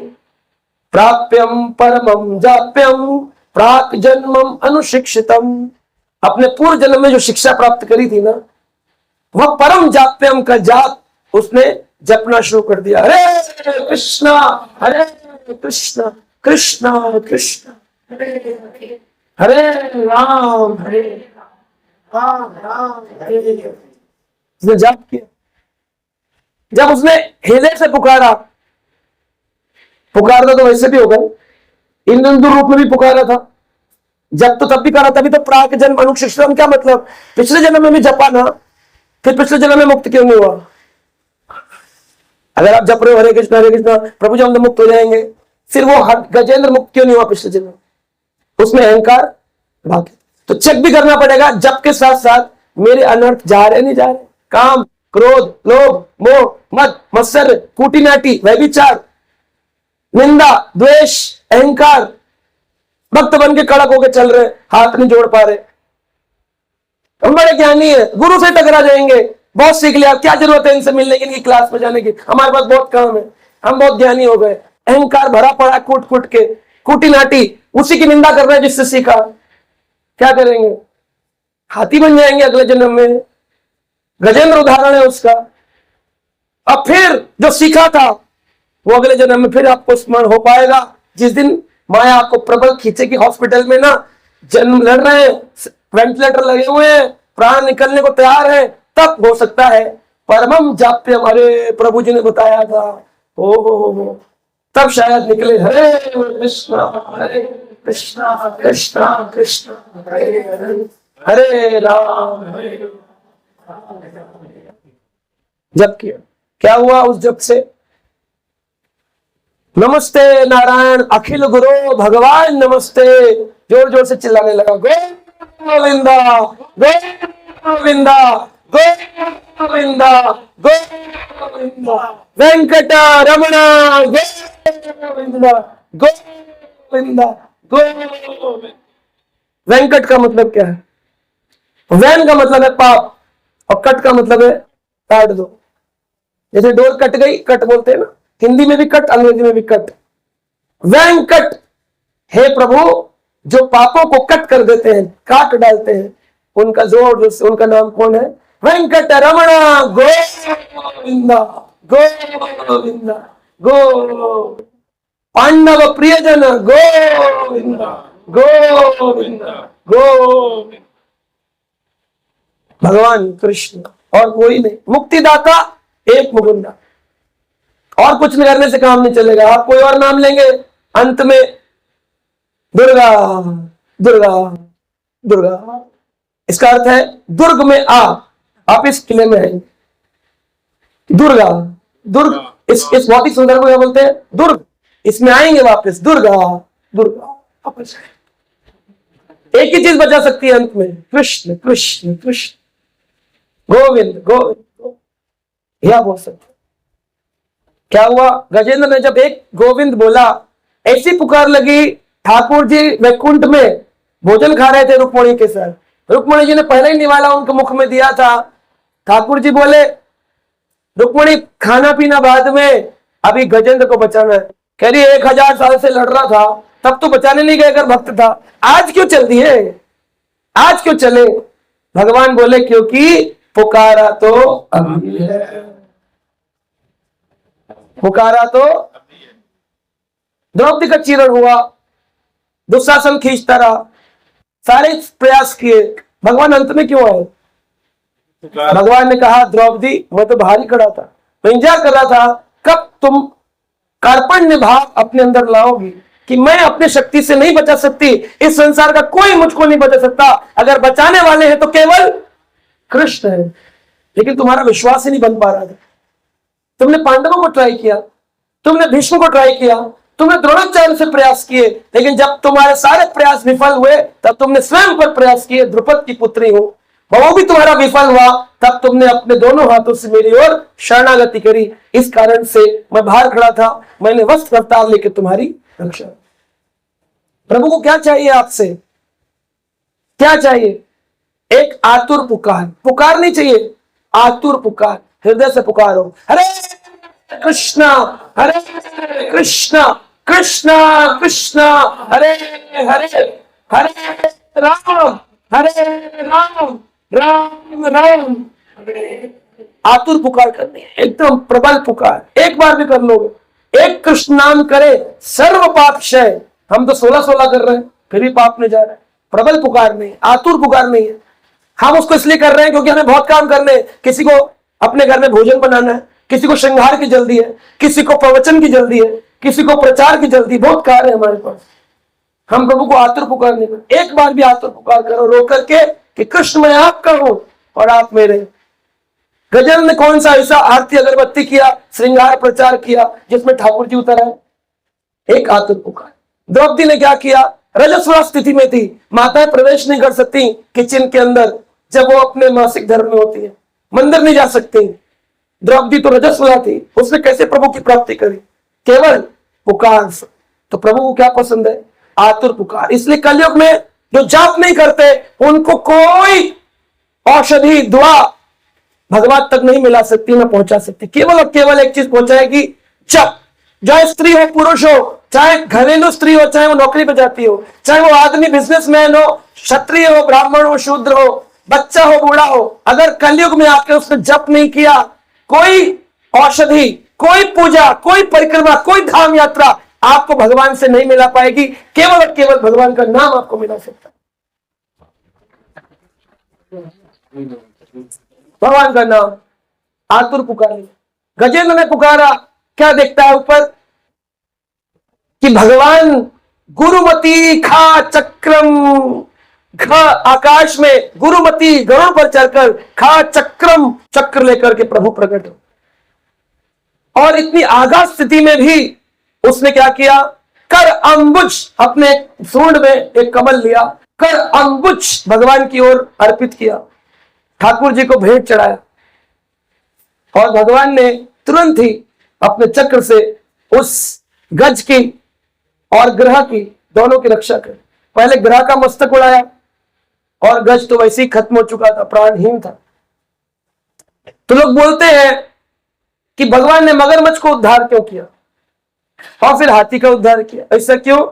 प्राप्यम परमं जाप्यम प्राक जन्मम अनुशिक्षितम, अपने पूर्व जन्म में जो शिक्षा प्राप्त करी थी ना, वह परम जाप्यम का जाप उसने जपना शुरू कर दिया। हरे कृष्णा हरे कृष्णा कृष्णा कृष्णा हरे हरे राम राम राम हरे। उसने जाप किया। जब उसने हृदय से पुकारा, पुकारता तो वैसे भी होगा, इंद्र रूप में भी पुकारा था, जब तो तब भी करा, तभी तो प्राक जन्म अनुशिष्टम, क्या मतलब पिछले जन्म में भी जपा ना, फिर पिछले जन्म में मुक्त क्यों नहीं हुआ? अगर आप जप रहे हो हरे कृष्णा प्रभु जी हम तो मुक्त हो जाएंगे, फिर वो गजेंद्र मुक्त क्यों नहीं हुआ पिछले जन्म? उसमें अहंकार भाग्य। तो चेक भी करना पड़ेगा जप के साथ साथ मेरे अनर्थ जा रहे नहीं जा रहे, काम क्रोध लोभ मोह मद मत्सर कूटीनाटी व्यभिचार निंदा द्वेष अहंकार, भक्त बन के कड़क होके चल रहे, हाथ नहीं जोड़ पा रहे। हम बड़े ज्ञानी है, गुरु से टकरा जाएंगे, बहुत सीख लिया, क्या जरूरत है इनसे मिलने की, इनकी क्लास में जाने की, हमारे पास बहुत काम है, हम बहुत ज्ञानी हो गए। अहंकार भरा पड़ा कूट कूट के, कूटीनाटी, उसी की निंदा कर रहे हैं जिससे सीखा। क्या करेंगे? हाथी बन जाएंगे अगले जन्म में। गजेंद्र उदाहरण है उसका। अब फिर जो सीखा था वो अगले जन्म में फिर आपको स्मरण हो पाएगा। जिस दिन माया आपको प्रबल खींचेगी, हॉस्पिटल में ना जन्म लड़ रहे हैं, वेंटिलेटर लगे हुए हैं, प्राण निकलने को तैयार है, तब हो सकता है परमम जाप्य हमारे प्रभु जी ने बताया था, ओ तब शायद निकले हरे कृष्णा कृष्णा कृष्णा हरे हरे हरे राम। जब किया क्या हुआ उस जब से? नमस्ते नारायण अखिल गुरु भगवान नमस्ते, जोर जोर से चिल्लाने लगा, गोविंदा गोविंदा गोविंदा गोविंदा वेंकट रमण गोविंदा गोविंदा गोविंदा। वेंकट का मतलब क्या है? वैन का मतलब है पाप और कट का मतलब है काट दो। जैसे डोर कट गई, कट बोलते हैं ना, हिंदी में भी कट, अंग्रेजी में भी कट। वेंकट, हे प्रभु जो पापों को कट कर देते हैं, काट डालते हैं, उनका जोर से उनका नाम कौन है? वेंकट रमण गोविंदा गोविंदा गो। पांडव प्रियजन गोविंदा गोविंदा गोविंदा। भगवान कृष्ण और कोई नहीं, मुक्तिदाता एक मुकुंदा। और कुछ नहीं करने से काम नहीं चलेगा। आप कोई और नाम लेंगे, अंत में दुर्गा दुर्गा दुर्गा। इसका अर्थ है दुर्ग में आ, आप इस किले में आएंगे। दुर्गा दुर्ग, इस बहुत ही सुंदर को क्या बोलते हैं? दुर्ग। इसमें आएंगे वापस, दुर्गा दुर्गा वापस। एक ही चीज बचा सकती है अंत में, कृष्ण कृष्ण कृष्ण गोविंद गोविंद, यह बोल सकते। क्या हुआ? गजेंद्र ने जब एक गोविंद बोला, ऐसी पुकार लगी, ठाकुर जी वैकुंठ में भोजन खा रहे थे रुक्मणी के साथ, रुक्मणी जी ने पहले ही निवाला उनके मुख में दिया था। ठाकुर जी बोले, रुक्मणी खाना पीना बाद में, अभी गजेंद्र को बचाना है। कह रही 1000 साल से लड़ रहा था, तब तो बचाने नहीं गए अगर भक्त था, आज क्यों चल दिए, आज क्यों चले? भगवान बोले क्योंकि पुकारा तो अभी है, पुकारा तो। द्रौपदी का चीरण हुआ, दुशासन खींचता रहा, सारे प्रयास किए, भगवान अंत में क्यों आए? भगवान ने कहा द्रौपदी मैं तो बाहर ही खड़ा था, मैं इंतजार कर रहा था कब तुम कार्पण्य भाव अपने अंदर लाओगी कि मैं अपने शक्ति से नहीं बचा सकती, इस संसार का कोई मुझको नहीं बचा सकता, अगर बचाने वाले हैं तो केवल कृष्ण है। लेकिन तुम्हारा विश्वास ही नहीं बन पा रहा था। तुमने पांडवों को ट्राई किया, तुमने भीष्म को ट्राई किया, तुमने द्रोणाचार्य से प्रयास किए, लेकिन जब तुम्हारे सारे प्रयास विफल हुए तब तुमने स्वयं पर प्रयास किए, द्रुपद की पुत्री हो, वो भी तुम्हारा विफल हुआ, तब तुमने अपने दोनों हाथों से मेरी ओर शरणागति करी। इस कारण से मैं बाहर खड़ा था, मैंने वस्त्र अवतार लेकर तुम्हारी रक्षा। प्रभु को क्या चाहिए आपसे? क्या चाहिए? एक आतुर पुकार, पुकार नहीं चाहिए, आतुर पुकार, हृदय से पुकारो, हरे कृष्णा कृष्णा कृष्णा कृष्णा हरे हरे हरे राम राम राम। आतुर पुकार करनी है, एकदम प्रबल पुकार। एक बार भी कर लोगे, एक कृष्ण नाम करे सर्व पाप क्षय। हम तो 16-16 कर रहे हैं फिर भी पाप नहीं जा रहा है। प्रबल पुकार नहीं, आतुर पुकार नहीं है। हम उसको इसलिए कर रहे हैं क्योंकि हमें बहुत काम करने हैं। किसी को अपने घर में भोजन बनाना है, किसी को श्रृंगार की जल्दी है, किसी को प्रवचन की जल्दी है, किसी को प्रचार की जल्दी, बहुत कार्य है हमारे पास। हम प्रभु को आतुर पुकार नहीं करें। एक बार भी आतुर पुकार करो रो करके कि कृष्ण मैं आपका हूं और आप मेरे। गजेंद्र ने कौन सा ऐसा आरती अगरबत्ती किया, श्रृंगार प्रचार किया जिसमें ठाकुर जी उतर आए? एक आतुर पुकार। द्रौपदी ने क्या किया? रजस्वला स्थिति में थी, माताएं प्रवेश नहीं कर सकती किचन के अंदर जब वो अपने मासिक धर्म में होती है, मंदिर नहीं जा सकती। द्रौपदी तो रजस्वला थी, उसने कैसे प्रभु की प्राप्ति करी? केवल पुकार से। तो प्रभु को क्या पसंद है? आतुर पुकार। इसलिए कलयुग में जो जाप नहीं करते उनको कोई औषधि दुआ भगवान तक नहीं मिला सकती, ना पहुंचा सकती। केवल और केवल एक चीज पहुंचाएगी, जप। चाहे स्त्री हो पुरुष हो, चाहे घरेलू स्त्री हो, चाहे वो नौकरी पे जाती हो, चाहे वो आदमी बिजनेसमैन हो, क्षत्रिय हो, ब्राह्मण हो, शूद्र हो, बच्चा हो, बूढ़ा हो, अगर कलयुग में आके उसने जप नहीं किया, कोई औषधि, कोई पूजा, कोई परिक्रमा, कोई धाम यात्रा आपको भगवान से नहीं मिला पाएगी। केवल और केवल भगवान का नाम आपको मिला सकता है। भगवान का नाम। आतुर पुकारे। गजेंद्र ने पुकारा, क्या देखता है ऊपर कि भगवान गुरुमती खा चक्रम, आकाश में गुरुमती गरुड़ पर चढ़कर खा चक्रम, चक्र लेकर के प्रभु प्रकट हो। और इतनी आगाध स्थिति में भी उसने क्या किया? कर अंबुज, अपने सूंड में एक कमल लिया, कर अंबुज भगवान की ओर अर्पित किया, ठाकुर जी को भेंट चढ़ाया। और भगवान ने तुरंत ही अपने चक्र से उस गज की और ग्रह की, दोनों की रक्षा कर। पहले ग्रह का मस्तक उड़ाया और गज तो वैसे ही खत्म हो चुका था, प्राणहीन था। तो लोग बोलते हैं कि भगवान ने मगरमच्छ को उद्धार क्यों किया और फिर हाथी का उद्धार किया? ऐसा क्यों?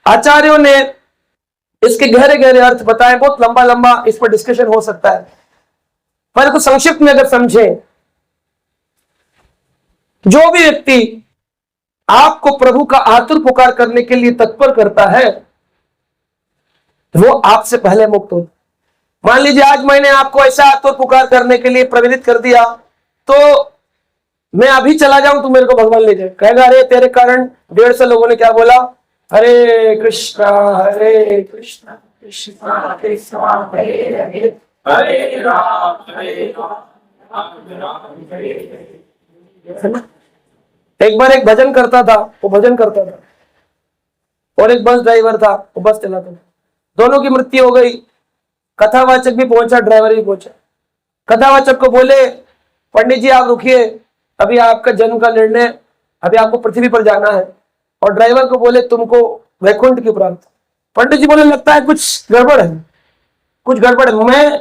आचार्यों ने इसके गहरे गहरे अर्थ बताए। बहुत लंबा लंबा इस पर डिस्कशन हो सकता है, पर कुछ संक्षिप्त में अगर समझे, जो भी व्यक्ति आपको प्रभु का आतुर पुकार करने के लिए तत्पर करता है वो आपसे पहले मुक्त हो। मान लीजिए आज मैंने आपको ऐसा आतुर पुकार करने के लिए प्रेरित कर दिया, तो मैं अभी चला जाऊं तो मेरे को भगवान ले जाए, कहेगा अरे तेरे कारण 150 लोगों ने क्या बोला, हरे कृष्णा कृष्ण हरे राम एक बार एक भजन करता था, वो भजन करता था, और एक बस ड्राइवर था, वो बस चलाता था। दोनों की मृत्यु हो गई। कथावाचक भी पहुंचा, ड्राइवर भी पहुंचा। कथावाचक को बोले पंडित जी आप रुकिए, अभी आपका जन्म का निर्णय, अभी आपको पृथ्वी पर जाना है। और ड्राइवर को बोले तुमको वैकुंठ की प्राप्ति। पंडित जी बोले लगता है कुछ गड़बड़ है, कुछ गड़बड़ है। मैं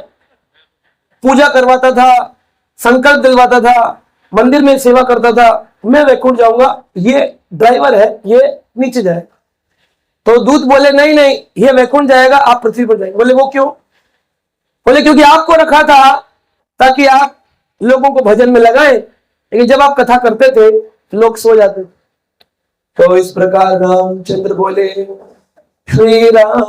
पूजा करवाता था, संकल्प दिलवाता था, मंदिर में सेवा करता था, मैं वैकुंठ जाऊंगा, ये ड्राइवर है ये नीचे जाएगा। तो दूत बोले नहीं नहीं, ये वैकुंठ जाएगा, आप पृथ्वी पर जाएंगे। बोले वो क्यों? बोले क्योंकि आपको रखा था ताकि आप लोगों को भजन में लगाएं, लेकिन जब आप कथा करते थे लोग सो जाते थे। तो इस प्रकार रामचंद्र बोले श्री राम,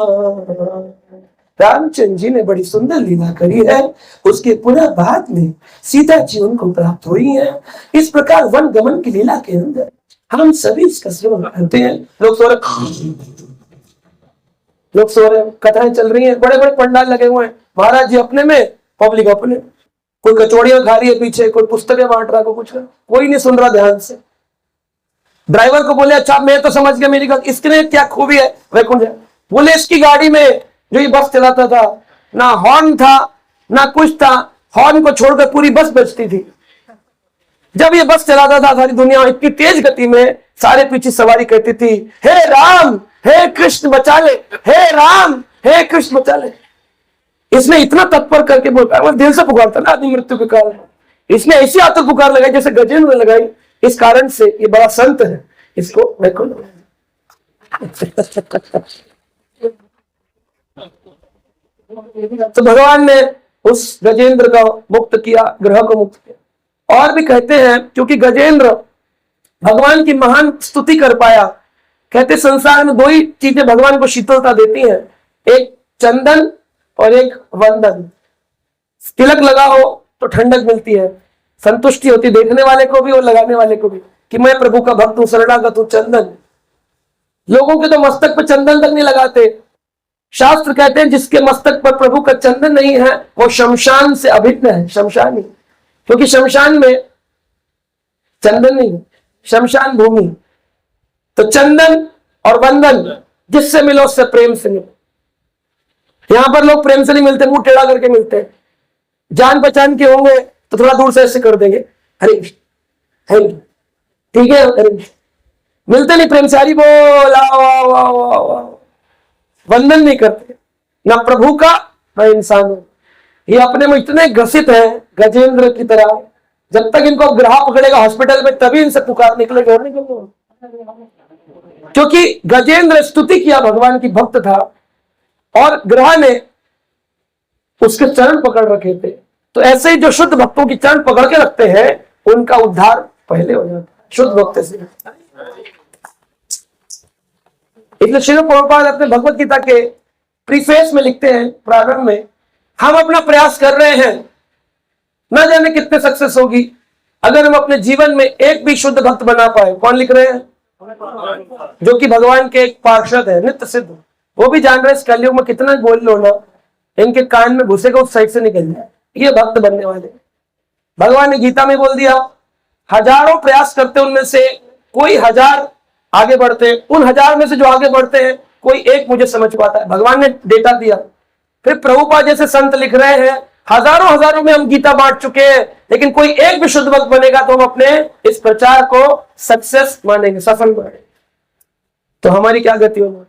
रामचंद्र जी ने बड़ी सुंदर लीला करी है, उसके पुनः बाद में सीता जी उनको प्राप्त हुई है। इस प्रकार वन गमन की लीला के अंदर हम सभी इसका श्रवण करते हैं। लोग सो रहे, कथाएं चल रही हैं, बड़े बड़े पंडाल लगे हुए हैं, महाराज जी अपने में, पब्लिक अपने। कोई कचौड़ियां खा रही है पीछे, कोई पुस्तकें बांट रहा, कोई नहीं सुन रहा ध्यान से। ड्राइवर को बोले अच्छा मैं तो समझ गया मेरी इसके क्या खूबी है वैकुंठ है। बोले इसकी गाड़ी में जो ये बस चलाता था ना हॉर्न था ना कुछ था, हॉर्न को छोड़कर पूरी बस बजती थी। जब ये बस चलाता था सारी दुनिया इतनी तेज गति में, सारे पीछे सवारी कहती थी हे राम हे कृष्ण बचा ले, हे राम हे कृष्ण बचा ले। इसने इतना तत्पर करके बोलता है, दिल से पुकारता ना आदमी मृत्यु के कारण। इसने ऐसी आतुर पुकार लगाई जैसे गजेंद्र ने लगाई। इस कारण से ये बड़ा संत है, इसको वैकुंठ। तो भगवान ने उस गजेंद्र का मुक्त किया, ग्रह को मुक्त किया। और भी कहते हैं क्योंकि गजेंद्र भगवान की महान स्तुति कर पाया। कहते संसार में दो ही चीजें भगवान को शीतलता देती हैं, एक चंदन और एक वंदन। तिलक लगाओ तो ठंडक मिलती है, संतुष्टि होती देखने वाले को भी और लगाने वाले को भी कि मैं प्रभु का भक्त हूं, शरणागत हूं। चंदन लोगों के तो मस्तक पर चंदन तक नहीं लगाते। शास्त्र कहते हैं जिसके मस्तक पर प्रभु का चंदन नहीं है वो शमशान से अभिन्न है, शमशान ही, क्योंकि शमशान में चंदन नहीं, शमशान भूमि। तो चंदन और बंधन जिससे मिलो उससे प्रेम से मिलो। यहां पर लोग प्रेम से नहीं मिलते, मुंह टेढ़ा करके मिलते हैं। जान पहचान के होंगे तो थोड़ा दूर से ऐसे कर देंगे, हरे कृष्ण, ठीक है, हरे कृष्ण। मिलते नहीं प्रेम से, हरि बोल, वंदन नहीं करते, ना प्रभु का ना इंसानों। ये अपने में इतने ग्रसित है गजेंद्र की तरह, जब तक इनको ग्रह पकड़ेगा हॉस्पिटल में तभी इनसे पुकार निकलेगा, और निकलेगा। क्योंकि गजेंद्र स्तुति किया, भगवान की भक्त था, और ग्रह ने उसके चरण पकड़ रखे थे। तो ऐसे ही जो शुद्ध भक्तों की चरण पकड़ के रखते हैं उनका उद्धार पहले हो जाता है शुद्ध भक्त से। इसलिए श्रील प्रभुपाद अपने भगवत गीता के प्रीफेस में लिखते हैं, प्रारंभ में, हम अपना प्रयास कर रहे हैं, ना जाने कितने सक्सेस होगी अगर हम अपने जीवन में एक भी शुद्ध भक्त बना पाए। कौन लिख रहे हैं? जो कि भगवान के एक पार्षद है, नित्य सिद्ध। वो भी जान रहे इस कलयुग में कितना बोल लो ना, इनके कान में घुसेगा उस साइड से निकल जाए, ये भक्त बनने वाले। भगवान ने गीता में बोल दिया, हजारों प्रयास करते उनमें से कोई 1000 आगे बढ़ते, उन 1000 में से जो आगे बढ़ते हैं कोई एक मुझे समझ पाता है। भगवान ने डेटा दिया। फिर प्रभुपाद जैसे संत लिख रहे हैं, हजारों में हम गीता बांट चुके हैं, लेकिन कोई एक भी शुद्ध भक्त बनेगा तो हम अपने इस प्रचार को सक्सेस मानेंगे, सफल मानेंगे। तो हमारी क्या गति होगी?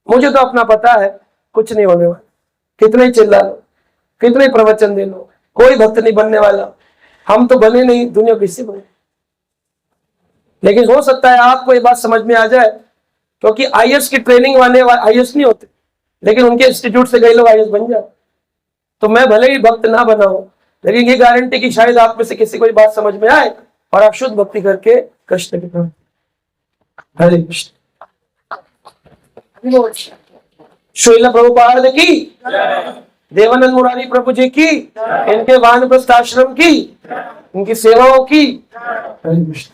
मुझे तो अपना पता है कुछ नहीं होने वाला। कितने ही चिल्ला लो, कितने ही प्रवचन दे लो, कोई भक्त नहीं बनने वाला। हम तो बने नहीं, दुनिया किसी बने। लेकिन हो सकता है आपको ये बात समझ में आ जाए, क्योंकि आईएएस की ट्रेनिंग वाले आईएएस नहीं होते, लेकिन उनके इंस्टीट्यूट से कई लोग आईएएस बन जाए। तो मैं भले ही भक्त ना बना हूं, लेकिन ये गारंटी कि शायद आप में से किसी को ये बात समझ में आए और आप शुद्ध भक्ति करके कृष्ण की तरफ। हरे कृष्ण। श्रील प्रभुपाद की, देवानंद मुरारी प्रभु जी की, इनके वानप्रस्थ आश्रम की, इनकी सेवाओं की। हरे कृष्ण।